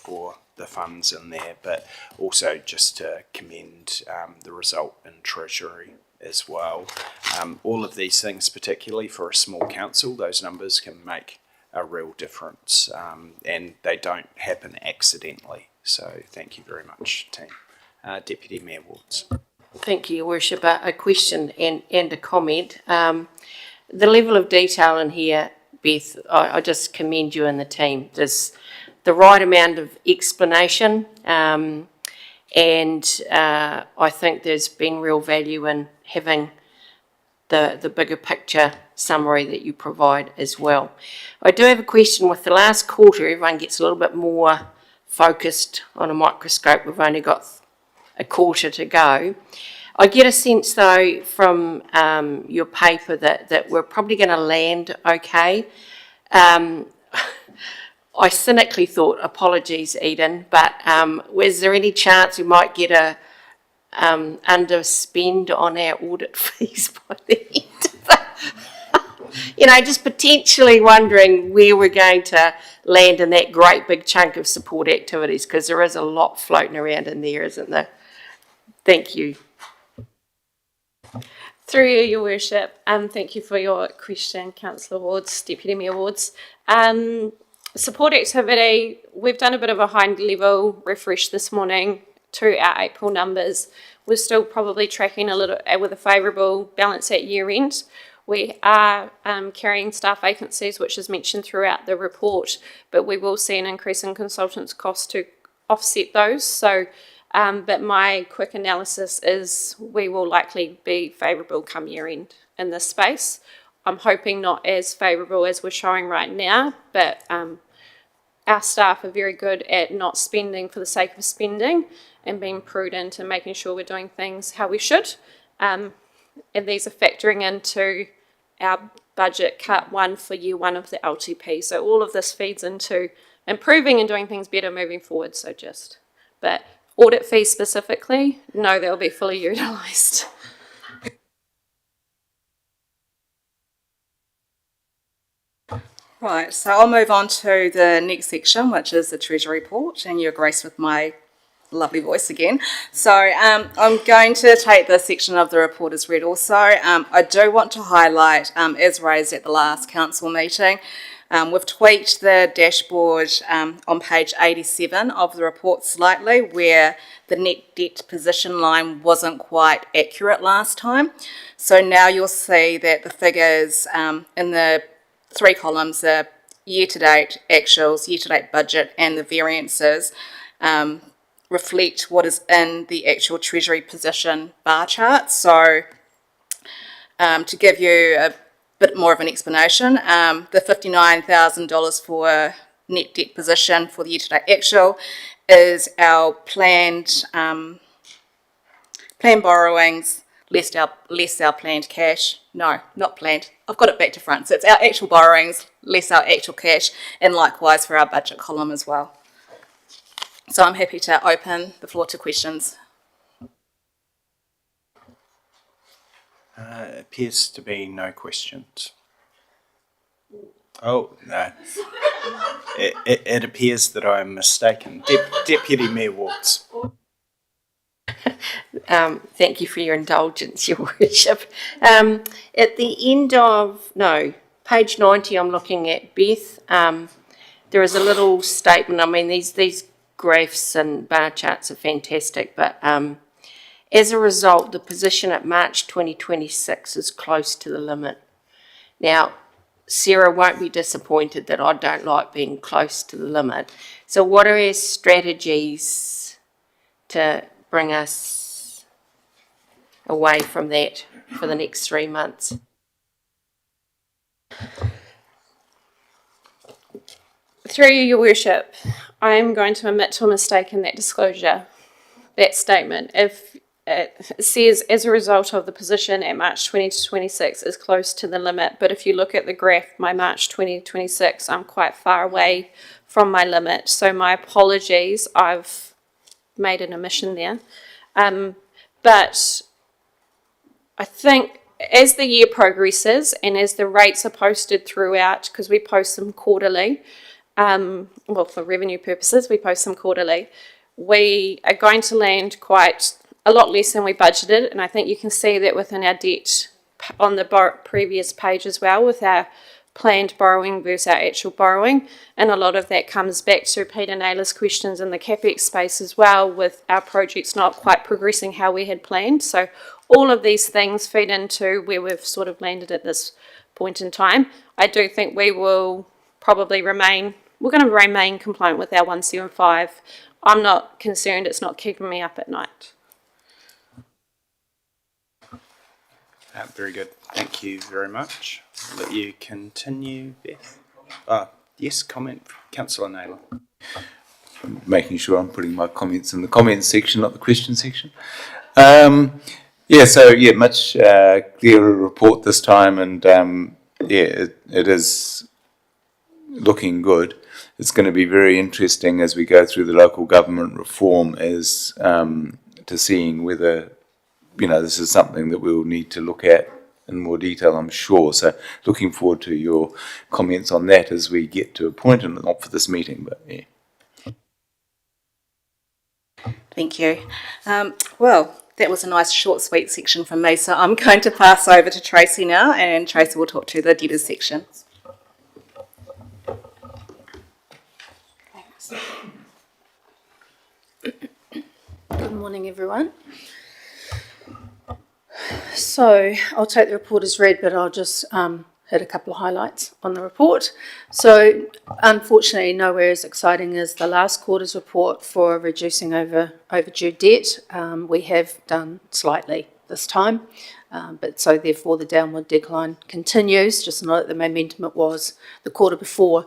the funds in there, but also just to commend the result in Treasury as well. All of these things, particularly for a small council, those numbers can make a real difference, and they don't happen accidentally. So thank you very much, team. Deputy Mayor Wards. Thank you, Your Worship. A question and a comment. The level of detail in here, Beth, I just commend you and the team. There's the right amount of explanation, and I think there's been real value in having the bigger picture summary that you provide as well. I do have a question. With the last quarter, everyone gets a little bit more focused on a microscope. We've only got a quarter to go. I get a sense, though, from your paper that we're probably going to land okay. I cynically thought, apologies, Eden, but was there any chance we might get a underspend on our audit fees by the end of the just potentially wondering where we're going to land in that great big chunk of support activities, because there is a lot floating around in there, isn't there? Thank you. Through you, Your Worship, thank you for your question, Councillor Wards, Deputy Mayor Wards. Support activity, we've done a bit of a high-level refresh this morning to our April numbers. We're still probably tracking a little with a favourable balance at year end. We are carrying staff vacancies, which is mentioned throughout the report, but we will see an increase in consultants' costs to offset those. So, but my quick analysis is we will likely be favourable come year end in this space. I'm hoping not as favourable as we're showing right now, but our staff are very good at not spending for the sake of spending and being prudent and making sure we're doing things how we should. And these are factoring into our budget cut one for year one of the LTP. So all of this feeds into improving and doing things better moving forward. But audit fees specifically, no, they'll be fully utilised. Right, so I'll move on to the next section, which is the Treasury report, and your grace with my lovely voice again. So I'm going to take this section of the report as read also. I do want to highlight, as raised at the last council meeting, we've tweaked the dashboard on page 87 of the report slightly, where the net debt position line wasn't quite accurate last time. So now you'll see that the figures in the three columns, the year-to-date actuals, year-to-date budget, and the variances reflect what is in the actual Treasury position bar chart. So to give you a bit more of an explanation, the $59,000 for net debt position for the year-to-date actual is our planned borrowings less our planned cash. No, not planned. I've got it back to front. So it's our actual borrowings less our actual cash, and likewise for our budget column as well. So I'm happy to open the floor to questions. Appears to be no questions. Oh, no. It appears that I'm mistaken. Deputy Mayor Watts. Thank you for your indulgence, Your Worship. At the end of, no, page 90, I'm looking at, Beth, there is a little statement. I mean, these graphs and bar charts are fantastic, but as a result, the position at March 2026 is close to the limit. Now, Sarah won't be disappointed that I don't like being close to the limit. So what are our strategies to bring us away from that for the next 3 months? Through you, Your Worship, I am going to admit to a mistake in that disclosure, that statement. If it says, as a result of the position at March 2026 is close to the limit, but if you look at the graph, my March 2026, I'm quite far away from my limit. So my apologies, I've made an omission there. But I think as the year progresses and as the rates are posted throughout, because we post them quarterly, well, for revenue purposes, we post them quarterly, we are going to land quite a lot less than we budgeted. And I think you can see that within our debt on the previous page as well, with our planned borrowing versus our actual borrowing. And a lot of that comes back to Peter Naylor's questions in the CapEx space as well, with our projects not quite progressing how we had planned. So all of these things feed into where we've sort of landed at this point in time. I do think we will probably remain compliant with our 175. I'm not concerned, it's not keeping me up at night. Very good. Thank you very much. I'll let you continue, Beth. Yes, comment, Councillor Naylor. Making sure I'm putting my comments in the comments section, not the question section. Much clearer report this time, and it is looking good. It's going to be very interesting as we go through the local government reform as to seeing whether, this is something that we'll need to look at in more detail, I'm sure. So looking forward to your comments on that as we get to a point, and not for this meeting, but yeah. Thank you. Well, that was a nice short sweet section from me, so I'm going to pass over to Tracy now, and Tracy will talk to the debtors section. Good morning, everyone. So I'll take the report as read, but I'll just hit a couple of highlights on the report. So unfortunately, nowhere as exciting as the last quarter's report for reducing overdue debt. We have done slightly this time, but so therefore the downward decline continues, just not at the momentum it was the quarter before.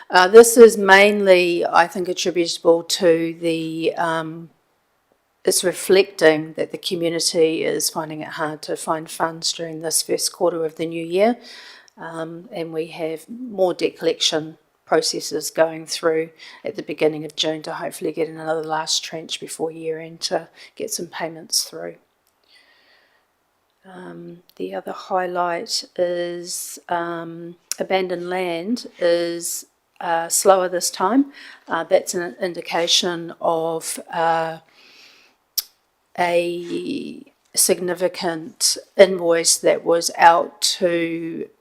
This is mainly, I think, attributable to the it's reflecting that the community is finding it hard to find funds during this first quarter of the new year, and we have more debt collection processes going through at the beginning of June to hopefully get another last tranche before year end to get some payments through. The other highlight is abandoned land is slower this time. That's an indication of a significant invoice that was out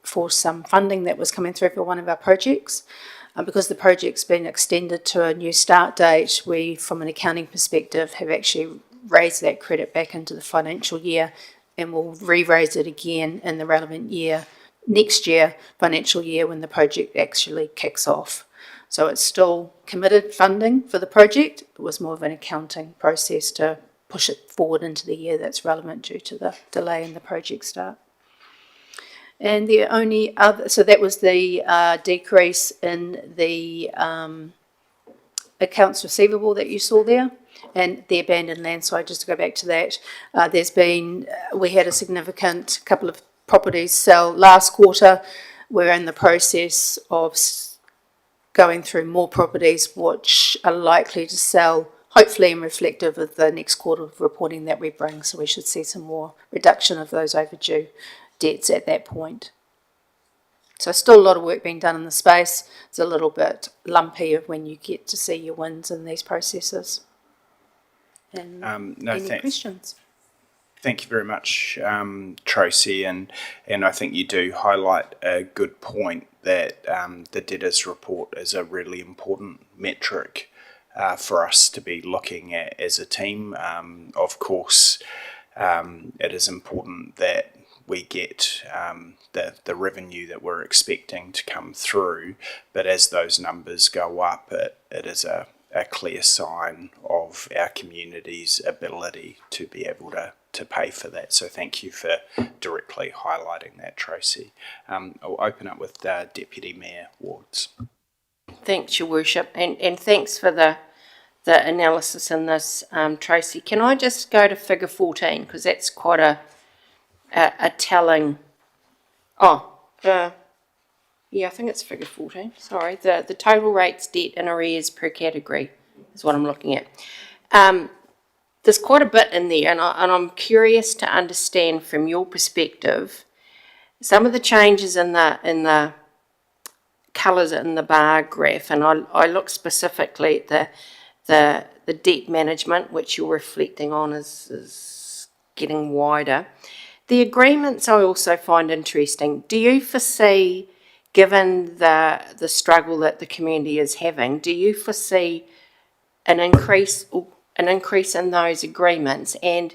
for some funding that was coming through for one of our projects. Because the project's been extended to a new start date, we, from an accounting perspective, have actually raised that credit back into the financial year, and we'll re-raise it again in the relevant year, next year, financial year, when the project actually kicks off. So it's still committed funding for the project. It was more of an accounting process to push it forward into the year that's relevant due to the delay in the project start. And the only other, so that was the decrease in the accounts receivable that you saw there, and the abandoned land. So just to go back to that, we had a significant couple of properties sell last quarter. We're in the process of going through more properties which are likely to sell, hopefully in reflective of the next quarter of reporting that we bring. So we should see some more reduction of those overdue debts at that point. So still a lot of work being done in the space. It's a little bit lumpy of when you get to see your wins in these processes. And any questions? Thank you very much, Tracy, and I think you do highlight a good point that the debtors report is a really important metric for us to be looking at as a team. Of course, it is important that we get the revenue that we're expecting to come through, but as those numbers go up, it is a clear sign of our community's ability to be able to pay for that. So thank you for directly highlighting that, Tracy. I'll open up with Deputy Mayor Wards. Thanks, Your Worship, and thanks for the analysis in this, Tracy. Can I just go to figure 14, because that's quite a telling. Yeah, I think it's figure 14. Sorry, the total rates, debt and arrears per category is what I'm looking at. There's quite a bit in there, and I'm curious to understand from your perspective some of the changes in the colours in the bar graph, and I look specifically at the debt management, which you're reflecting on is getting wider. The agreements I also find interesting. Do you foresee, given the struggle that the community is having, do you foresee an increase in those agreements? And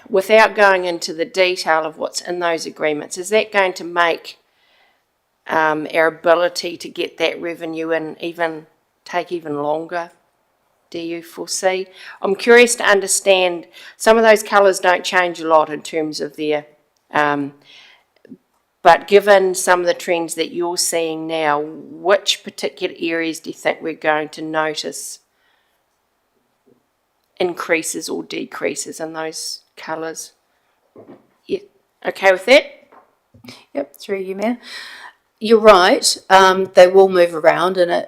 without going into the detail of what's in those agreements, is that going to make our ability to get that revenue in take even longer? Do you foresee? I'm curious to understand, some of those colours don't change a lot in terms of their, but given some of the trends that you're seeing now, which particular areas do you think we're going to notice increases or decreases in those colours? Yeah. Okay with that? Yep, through you, Mayor. You're right, they will move around, and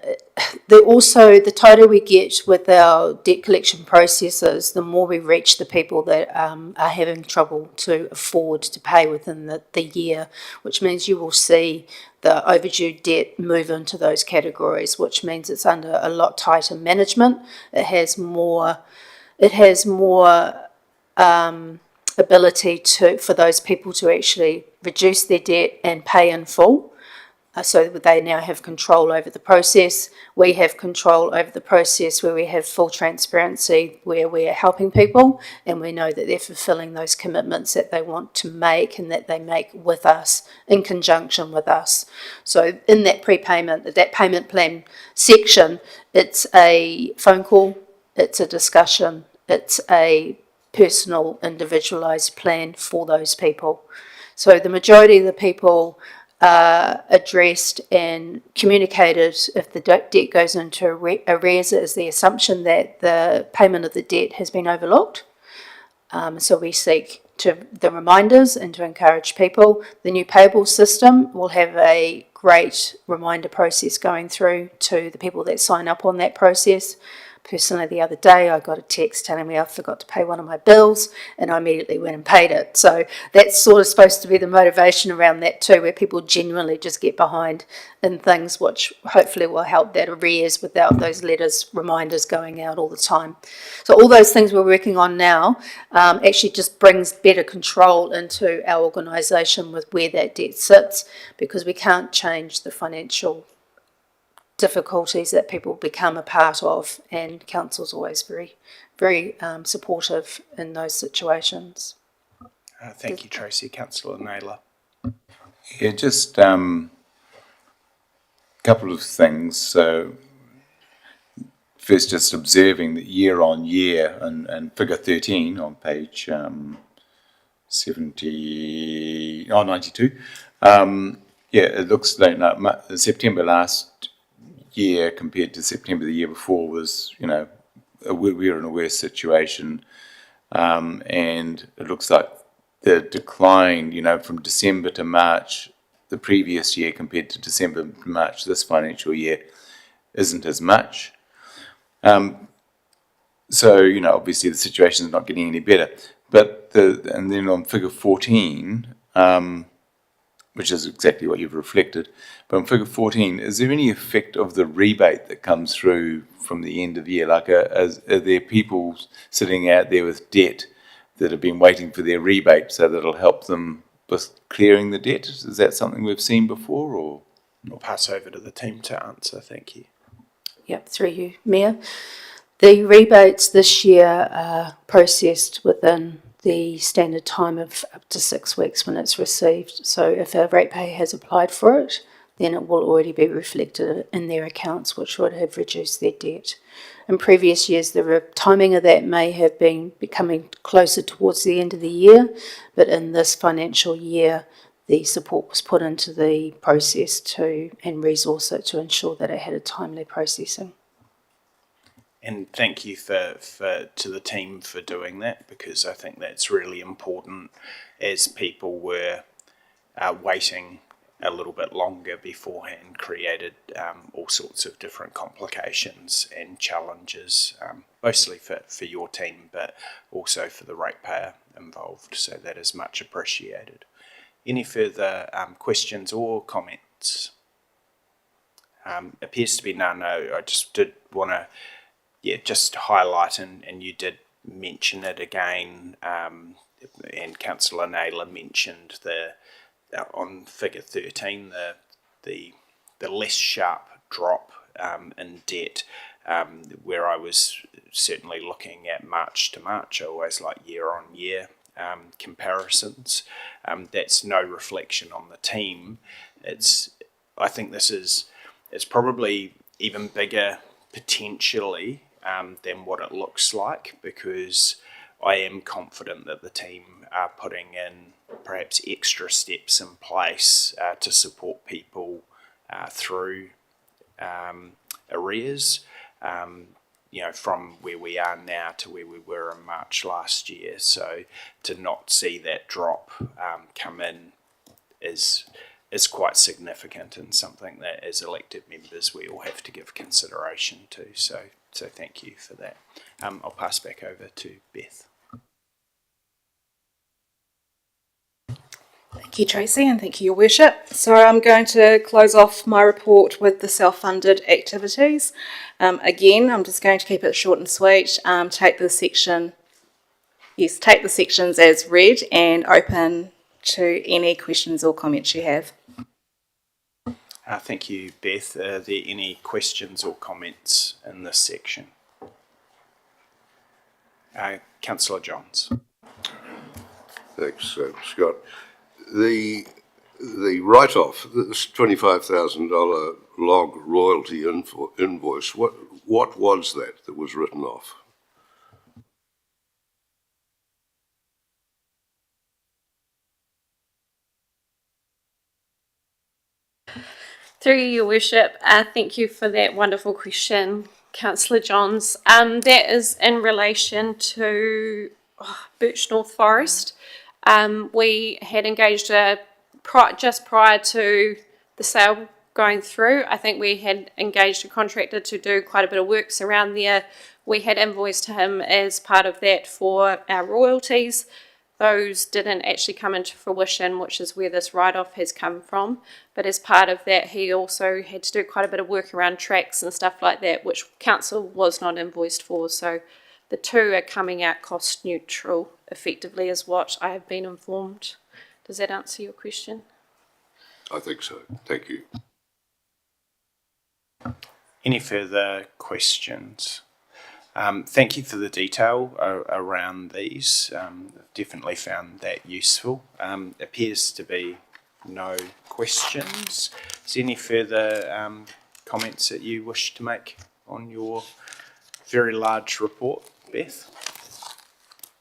also the tighter we get with our debt collection processes, the more we reach the people that are having trouble to afford to pay within the year, which means you will see the overdue debt move into those categories, which means it's under a lot tighter management. It has more ability for those people to actually reduce their debt and pay in full. So they now have control over the process. We have control over the process where we have full transparency, where we are helping people, and we know that they're fulfilling those commitments that they want to make and that they make with us, in conjunction with us. So in that that payment plan section, it's a phone call, it's a discussion, it's a personal, individualised plan for those people. So the majority of the people addressed and communicated. If the debt goes into arrears, it is the assumption that the payment of the debt has been overlooked. So we seek the reminders and to encourage people. The new payable system will have a great reminder process going through to the people that sign up on that process. Personally, the other day, I got a text telling me I forgot to pay one of my bills, and I immediately went and paid it. So that's sort of supposed to be the motivation around that too, where people genuinely just get behind in things, which hopefully will help that arrears without those reminders going out all the time. So all those things we're working on now actually just brings better control into our organisation with where that debt sits, because we can't change the financial difficulties that people become a part of, and council's always very, very supportive in those situations. Thank you, Tracy. Councillor Naylor. Yeah, just a couple of things. So first, just observing that year on year, and figure 13 on page 92. Yeah, it looks like September last year compared to September the year before was, we were in a worse situation, and it looks like the decline, from December to March, the previous year compared to December to March this financial year isn't as much. So, you know, obviously the situation is not getting any better. But and then on figure 14, which is exactly what you've reflected, but on figure 14, is there any effect of the rebate that comes through from the end of the year? Like, are there people sitting out there with debt that have been waiting for their rebate so that it'll help them with clearing the debt? Is that something we've seen before, or? I'll pass over to the team to answer. Thank you. Yep, through you, Mayor. The rebates this year are processed within the standard time of up to 6 weeks when it's received. So if a ratepayer has applied for it, then it will already be reflected in their accounts, which would have reduced their debt. In previous years, the timing of that may have been becoming closer towards the end of the year, but in this financial year, the support was put into the process and resource it to ensure that it had a timely processing. And thank you to the team for doing that, because I think that's really important, as people were waiting a little bit longer beforehand, created all sorts of different complications and challenges, mostly for your team, but also for the ratepayer involved. So that is much appreciated. Any further questions or comments? Appears to be none. No, I just did want to just highlight, and you did mention it again, and Councillor Naylor mentioned on figure 13, the less sharp drop in debt, where I was certainly looking at March to March. I always like year on year comparisons. That's no reflection on the team. I think it's probably even bigger potentially than what it looks like, because I am confident that the team are putting in perhaps extra steps in place to support people through arrears, from where we are now to where we were in March last year. So to not see that drop come in is quite significant, and something that as elected members we all have to give consideration to. So thank you for that. I'll pass back over to Beth. Thank you, Tracy, and thank you, Your Worship. So I'm going to close off my report with the self-funded activities. Again, I'm just going to keep it short and sweet. Take the sections as read and open to any questions or comments you have. Thank you, Beth. Are there any questions or comments in this section? Councillor Johns. Thanks, Scott. The write-off, this $25,000 log royalty invoice, what was that was written off? Through you, Your Worship, thank you for that wonderful question, Councillor Johns. That is in relation to Birch North Forest. We had engaged just prior to the sale going through. I think we had engaged a contractor to do quite a bit of works around there. We had invoiced him as part of that for our royalties. Those didn't actually come into fruition, which is where this write-off has come from. But as part of that, he also had to do quite a bit of work around tracks and stuff like that, which council was not invoiced for. So the two are coming out cost neutral, effectively, is what I have been informed. Does that answer your question? I think so. Thank you. Any further questions? Thank you for the detail around these. Definitely found that useful. Appears to be no questions. Is there any further comments that you wish to make on your very large report, Beth?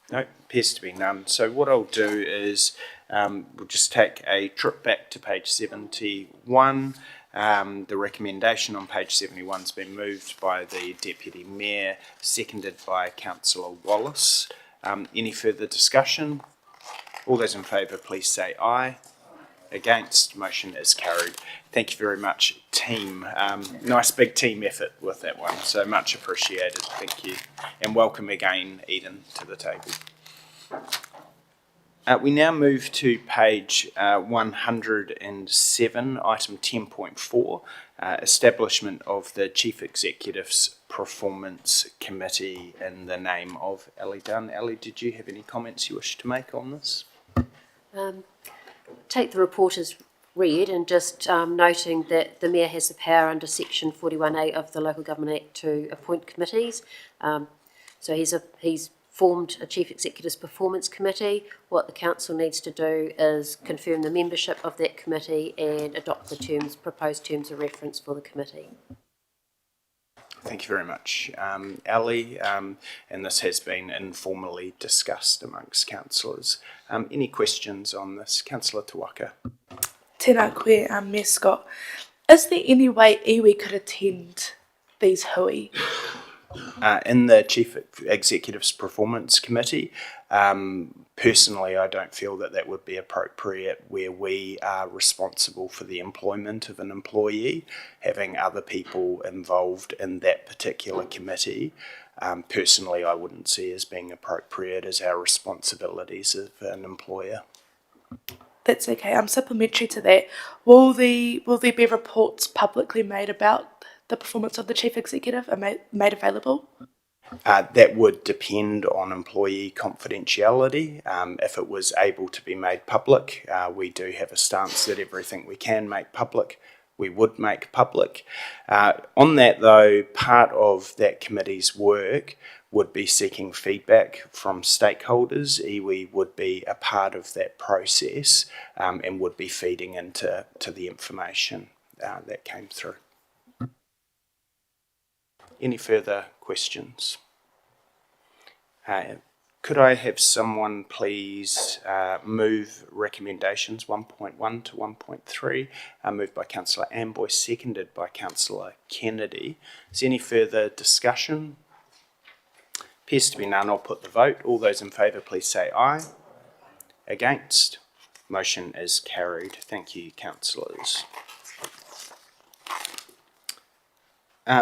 No, appears to be none. So what I'll do is we'll just take a trip back to page 71. The recommendation on page 71 has been moved by the Deputy Mayor, seconded by Councillor Wallace. Any further discussion? All those in favour, please say aye. Against, motion is carried. Thank you very much, team. Nice big team effort with that one, so much appreciated. Thank you. And welcome again, Eden, to the table. We now move to page 107, item 10.4, establishment of the Chief Executive's Performance Committee in the name of Ellie Dunn. Ellie, did you have any comments you wish to make on this? Take the report as read and just noting that the Mayor has the power under section 41A of the Local Government Act to appoint committees. So he's formed a Chief Executive's Performance Committee. What the Council needs to do is confirm the membership of that committee and adopt the proposed terms of reference for the committee. Thank you very much, Ali, and this has been informally discussed amongst councillors. Any questions on this? Councillor Tawaka. Tēnā koe, Mayor Scott. Is there any way iwi could attend these hui? In the Chief Executive's Performance Committee, personally, I don't feel that that would be appropriate where we are responsible for the employment of an employee. Having other people involved in that particular committee, personally, I wouldn't see as being appropriate as our responsibilities of an employer. That's okay. Supplementary to that, will there be reports publicly made about the performance of the Chief Executive and made available? That would depend on employee confidentiality. If it was able to be made public, we do have a stance that everything we can make public, we would make public. On that though, part of that committee's work would be seeking feedback from stakeholders. Iwi would be a part of that process and would be feeding into the information that came through. Any further questions? Could I have someone please move recommendations 1.1 to 1.3, moved by Councillor Amboy, seconded by Councillor Kennedy. Is there any further discussion? Appears to be none. I'll put the vote. All those in favour please say aye. Against? Motion is carried. Thank you, councillors.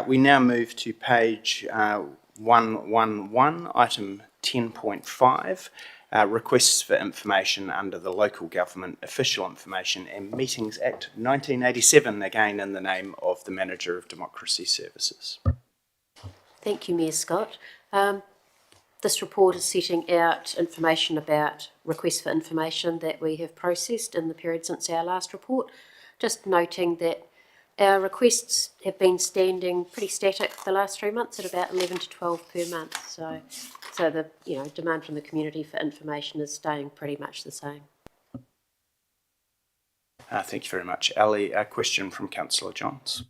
We now move to page 111, item 10.5, requests for information under the Local Government Official Information and Meetings Act 1987, again in the name of the Manager of Democracy Services. Thank you, Mayor Scott. This report is setting out information about requests for information that we have processed in the period since our last report. Just noting that our requests have been standing pretty static for the last 3 months at about 11 to 12 per month. So the demand from the community for information is staying pretty much the same. Thank you very much, Ali. A question from Councillor Johns.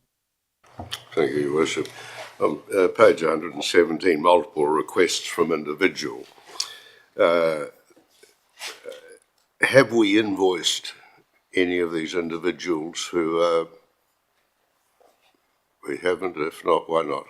Thank you, Your Worship. Page 117, multiple requests from individual. Have we invoiced any of these individuals who we haven't? If not, why not?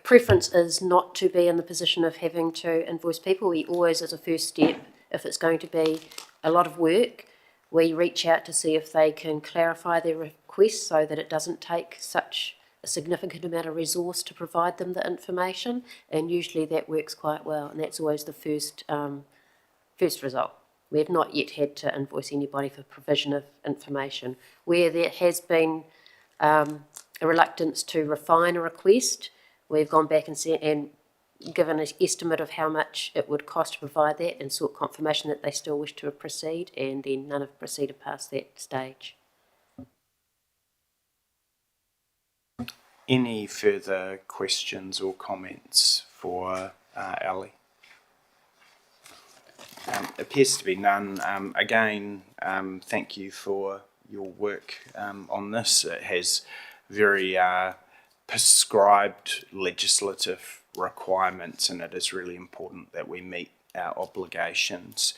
Preference is not to be in the position of having to invoice people. We always, as a first step, if it's going to be a lot of work, we reach out to see if they can clarify their request so that it doesn't take such a significant amount of resource to provide them the information, and usually that works quite well, and that's always the first result. We have not yet had to invoice anybody for provision of information. Where there has been a reluctance to refine a request, we've gone back and given an estimate of how much it would cost to provide that and sought confirmation that they still wish to proceed, and then none have proceeded past that stage. Any further questions or comments for Ali? Appears to be none. Again, thank you for your work on this. It has very prescribed legislative requirements, and it is really important that we meet our obligations.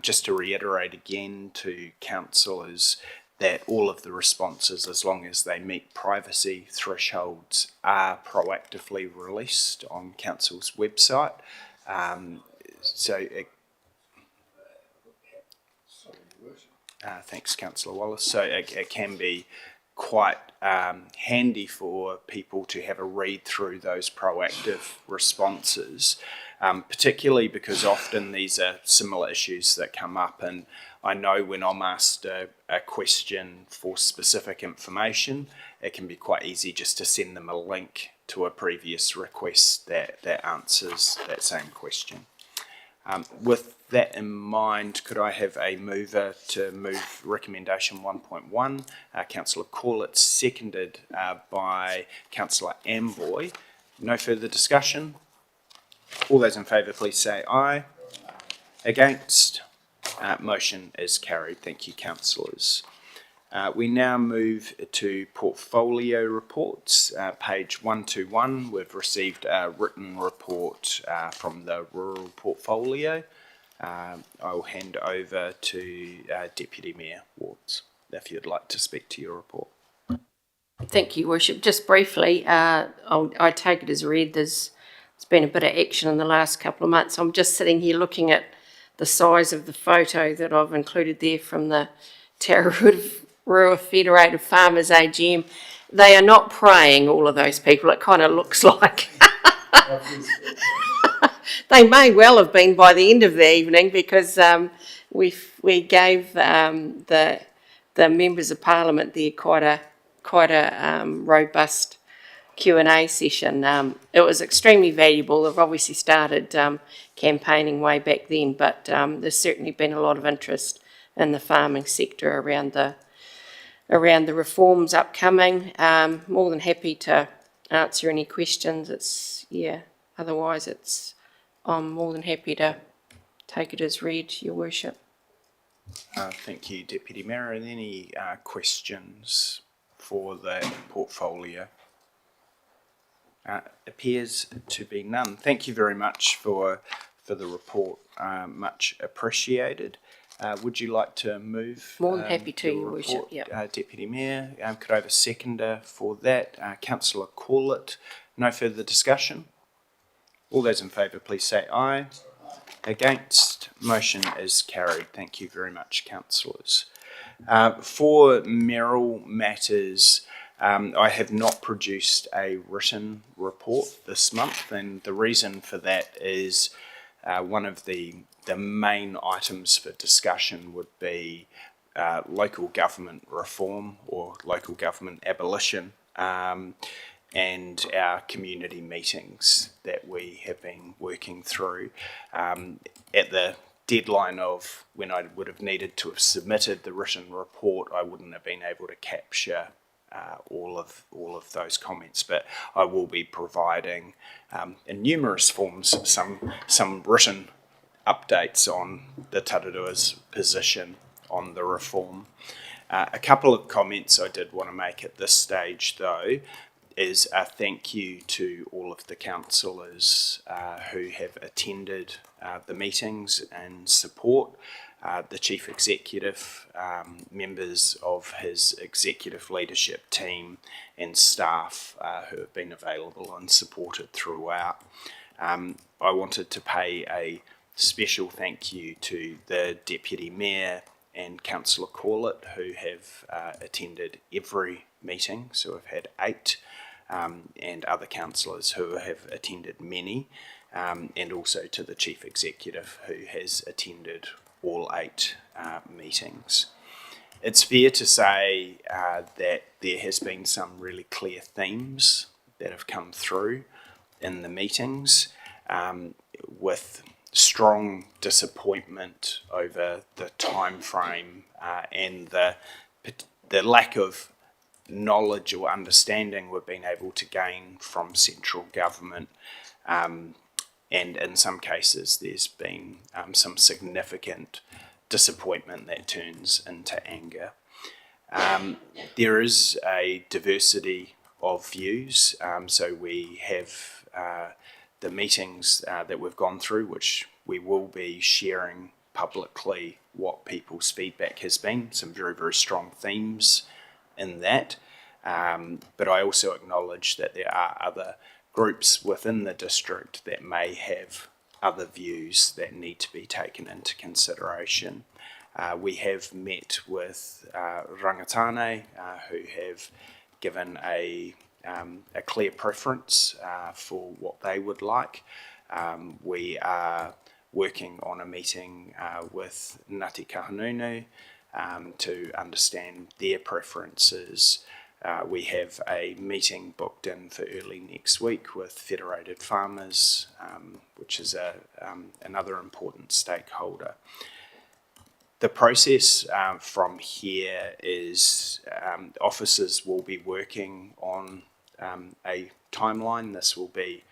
Just to reiterate again to councillors that all of the responses, as long as they meet privacy thresholds, are proactively released on council's website. Thanks, Councillor Wallace. So it can be quite handy for people to have a read through those proactive responses, particularly because often these are similar issues that come up. And I know when I'm asked a question for specific information, it can be quite easy just to send them a link to a previous request that answers that same question. With that in mind, could I have a mover to move recommendation 1.1? Councillor Corlett, seconded by Councillor Amboy. No further discussion? All those in favour, please say aye. Against? Motion is carried. Thank you, councillors. We now move to portfolio reports. Page 121, we've received a written report from the rural portfolio. I'll hand over to Deputy Mayor Wards, if you'd like to speak to your report. Thank you, Worship. Just briefly, I take it as read. There's been a bit of action in the last couple of months. I'm just sitting here looking at the size of the photo that I've included there from the Tararua Federated Farmers AGM. They are not praying, all of those people. It kind of looks like they may well have been by the end of the evening, because we gave the members of Parliament there quite a robust Q&A session. It was extremely valuable. They've obviously started campaigning way back then, but there's certainly been a lot of interest in the farming sector around the reforms upcoming. More than happy to answer any questions. Otherwise I'm more than happy to take it as read, Your Worship. Thank you, Deputy Mayor. Are there any questions for the portfolio? Appears to be none. Thank you very much for the report. Much appreciated. Would you like to move? More than happy to, Your Worship. Yep. Deputy Mayor, could I have a seconder for that? Councillor Corlett. No further discussion? All those in favour, please say aye. Against? Motion is carried. Thank you very much, councillors. For mayoral matters, I have not produced a written report this month, and the reason for that is one of the main items for discussion would be local government reform or local government abolition, and our community meetings that we have been working through. At the deadline of when I would have needed to have submitted the written report, I wouldn't have been able to capture all of those comments, but I will be providing in numerous forms some written updates on the Tararua's position on the reform. A couple of comments I did want to make at this stage, though, is a thank you to all of the councillors who have attended the meetings and support. The Chief Executive, members of his executive leadership team and staff who have been available and supported throughout. I wanted to pay a special thank you to the Deputy Mayor and Councillor Corlett, who have attended every meeting, so we've had 8, and other councillors who have attended many, and also to the Chief Executive, who has attended all 8 meetings. It's fair to say that there has been some really clear themes that have come through in the meetings, with strong disappointment over the time frame and the lack of knowledge or understanding we've been able to gain from central government, and in some cases there's been some significant disappointment that turns into anger. There is a diversity of views, so we have the meetings that we've gone through, which we will be sharing publicly what people's feedback has been, some very, very strong themes in that, but I also acknowledge that there are other groups within the district that may have other views that need to be taken into consideration. We have met with rangatane who have given a clear preference for what they would like. We are working on a meeting with Ngāti Kahungunu to understand their preferences. We have a meeting booked in for early next week with Federated Farmers, which is another important stakeholder. The process from here is officers will be working on a timeline. This will be,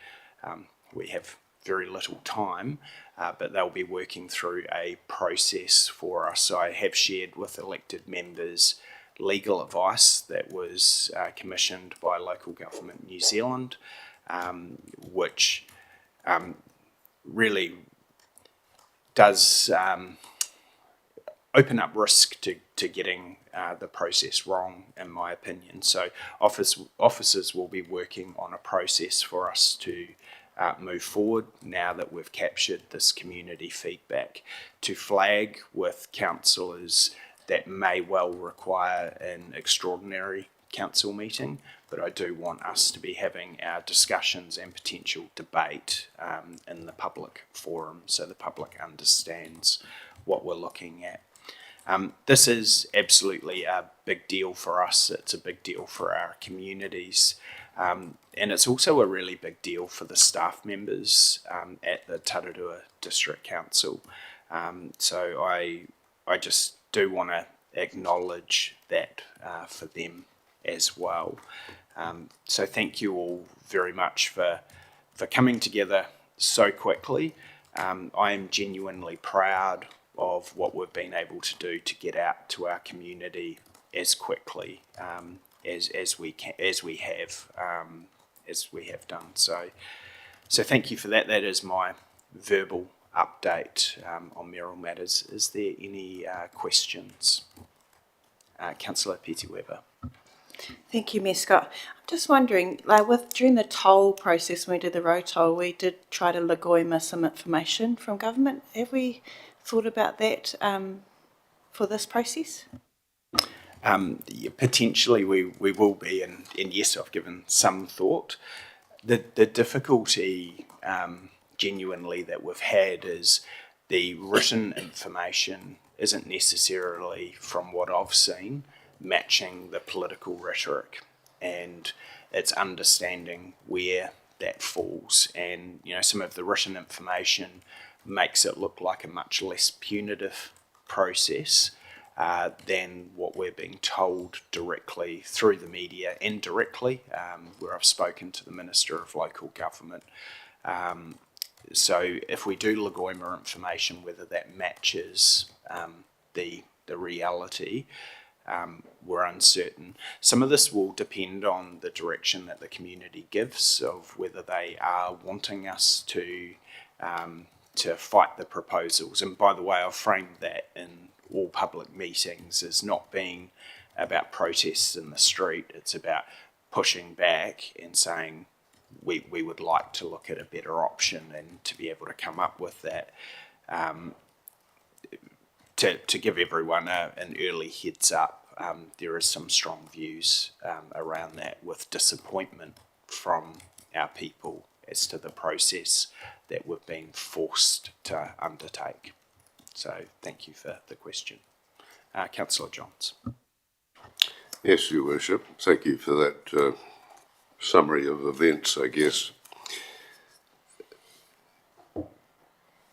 we have very little time, but they'll be working through a process for us. So I have shared with elected members legal advice that was commissioned by Local Government New Zealand, which really does open up risk to getting the process wrong, in my opinion. So officers will be working on a process for us to move forward now that we've captured this community feedback, to flag with councillors that may well require an extraordinary council meeting, but I do want us to be having our discussions and potential debate in the public forum so the public understands what we're looking at. This is absolutely a big deal for us. It's a big deal for our communities. And it's also a really big deal for the staff members at the Tararua District Council. So I just do want to acknowledge that for them as well. So thank you all very much for coming together so quickly. I am genuinely proud of what we've been able to do to get out to our community as quickly as we have done. So thank you for that. That is my verbal update on mayoral matters. Is there any questions? Councillor Petty-Weber. Thank you, Mayor Scott. I'm just wondering, during the toll process, when we did the road toll, we did try to lagoima some information from government. Have we thought about that for this process? Yeah, potentially we will be, and yes, I've given some thought. The difficulty genuinely that we've had is the written information isn't necessarily, from what I've seen, matching the political rhetoric, and it's understanding where that falls. And some of the written information makes it look like a much less punitive process than what we're being told directly through the media and directly, where I've spoken to the Minister of Local Government. So if we do lagoima information, whether that matches the reality, we're uncertain. Some of this will depend on the direction that the community gives, of whether they are wanting us to fight the proposals. And by the way, I've framed that in all public meetings as not being about protests in the street. It's about pushing back and saying we would like to look at a better option, and to be able to come up with that, to give everyone an early heads up. There is some strong views around that, with disappointment from our people as to the process that we've been forced to undertake. So thank you for the question. Councillor Johns. Yes, Your Worship. Thank you for that summary of events, I guess.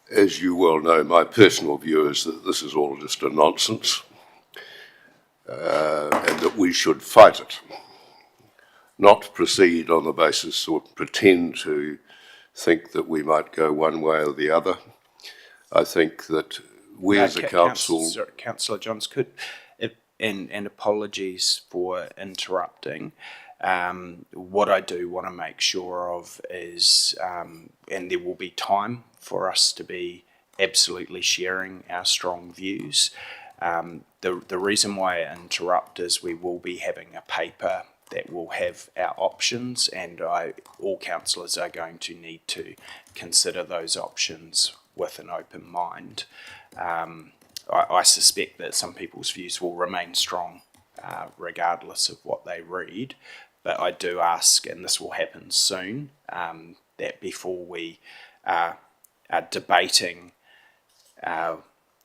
As you well know, my personal view is that this is all just a nonsense, and that we should fight it, not proceed on the basis or pretend to think that we might go one way or the other. I think that we as a council... Councillor Johns, and apologies for interrupting, what I do want to make sure of is, and there will be time for us to be absolutely sharing our strong views. The reason why I interrupt is we will be having a paper that will have our options, and all councillors are going to need to consider those options with an open mind. I suspect that some people's views will remain strong regardless of what they read. But I do ask, and this will happen soon, that before we are debating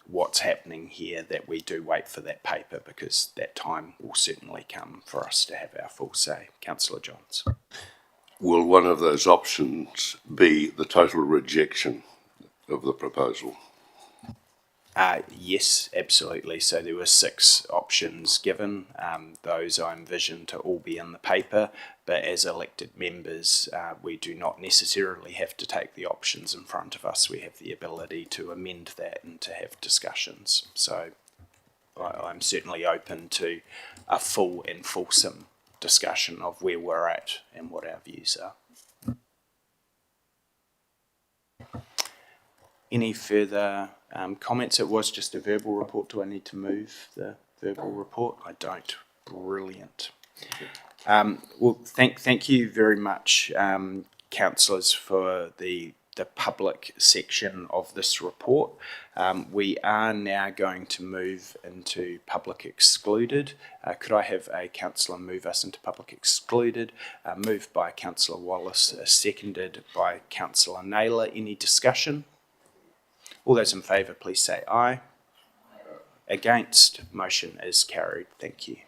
what's happening here, that we do wait for that paper, because that time will certainly come for us to have our full say. Councillor Johns. Will one of those options be the total rejection of the proposal? Yes, absolutely. So there were 6 options given. Those I envision to all be in the paper, but as elected members, we do not necessarily have to take the options in front of us. We have the ability to amend that and to have discussions. So I'm certainly open to a full and fulsome discussion of where we're at and what our views are. Any further comments? It was just a verbal report. Do I need to move the verbal report? I don't. Brilliant. Well, thank you very much, councillors, for the public section of this report. We are now going to move into public excluded. Could I have a councillor move us into public excluded? Moved by Councillor Wallace, seconded by Councillor Naylor. Any discussion? All those in favour, please say aye. Against, motion is carried. Thank you.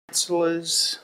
Councillors.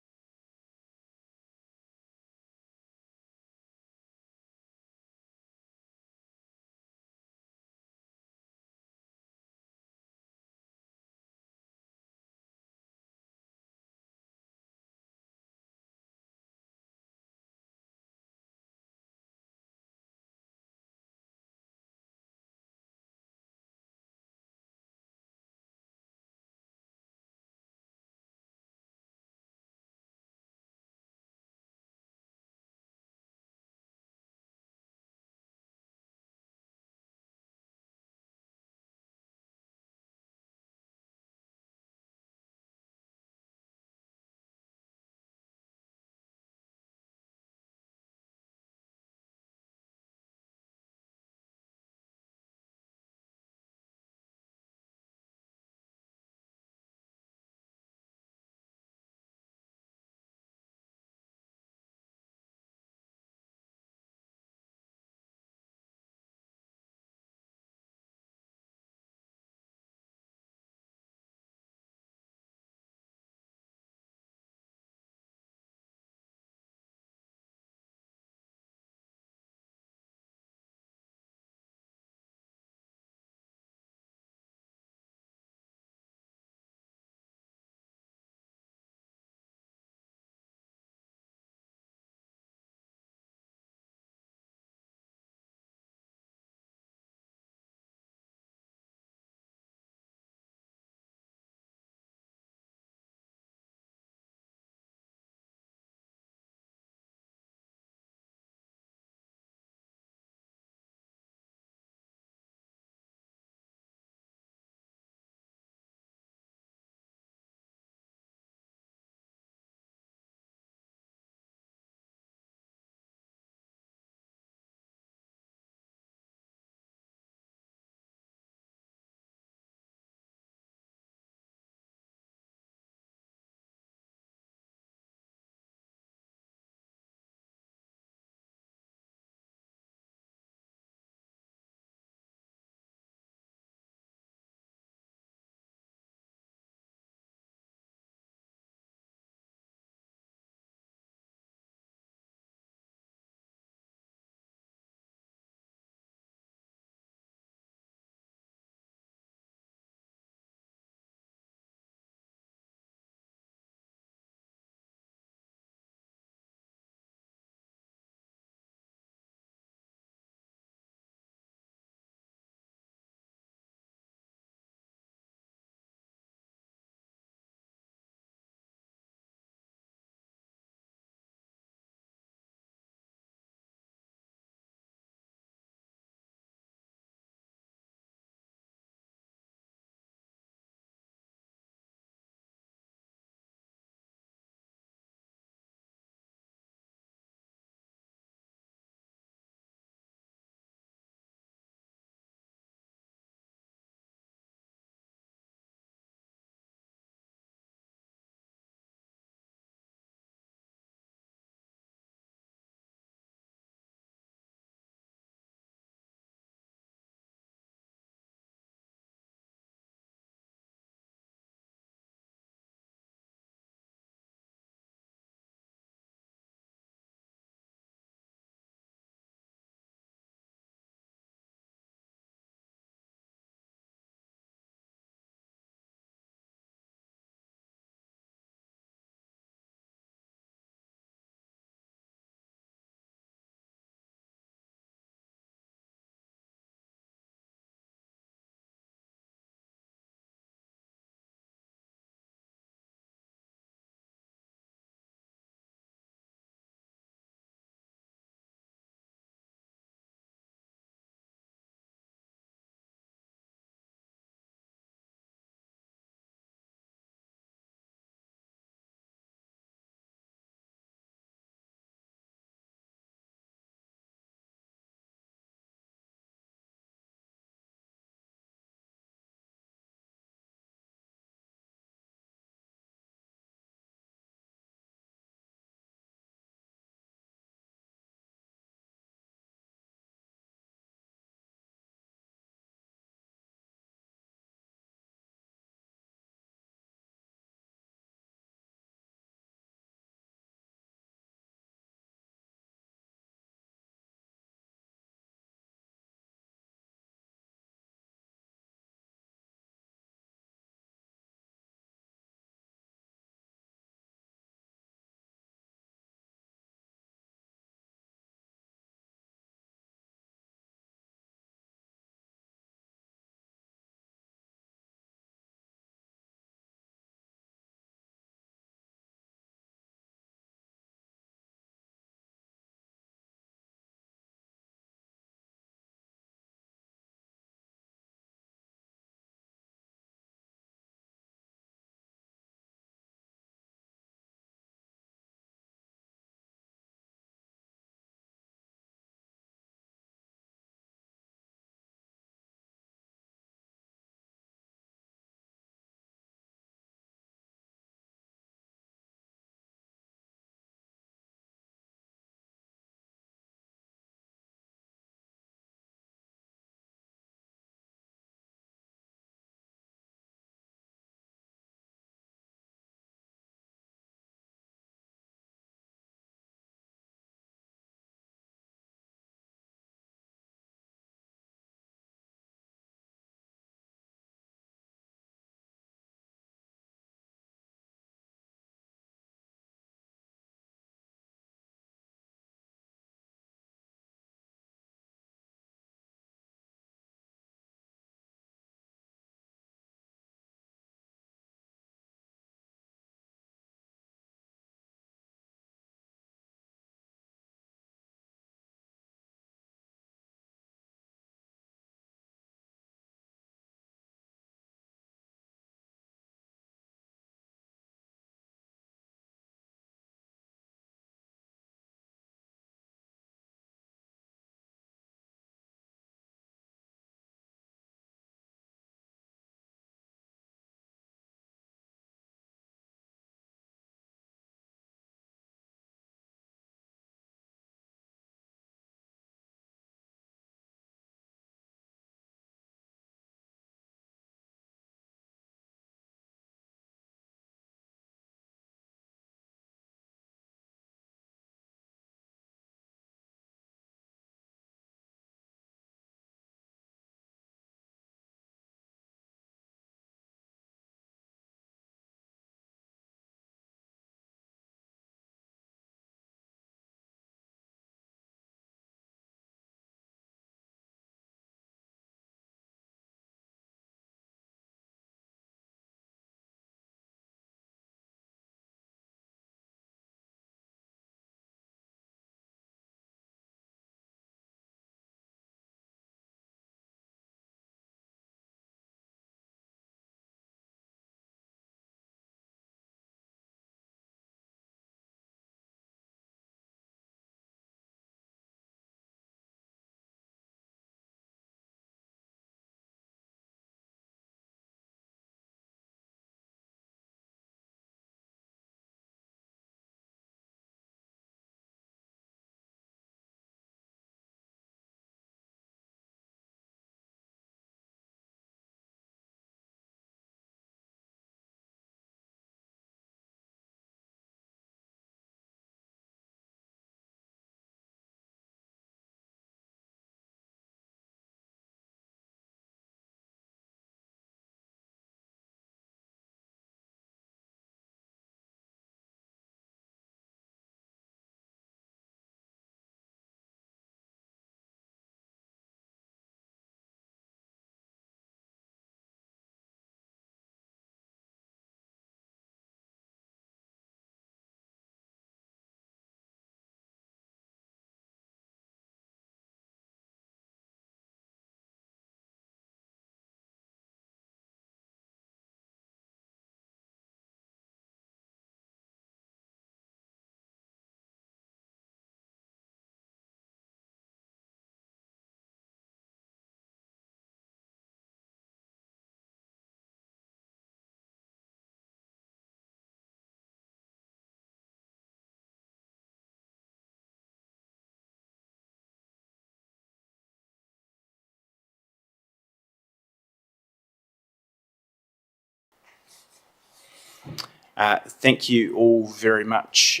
Thank you all very much,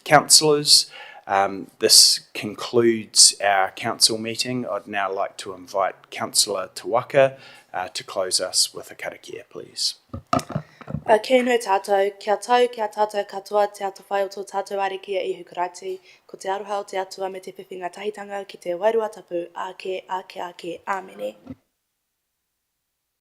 councillors. This concludes our council meeting. I'd now like to invite Councillor Tawaka to close us with a karakia, please. Kei no tātou, kia tau, kia tātou katoa, te atu whai o tō tātou arikia I hukarati, ko te aroha o te atua me te whiwhinga tahitanga ki te wairua tapu, ake, āmene.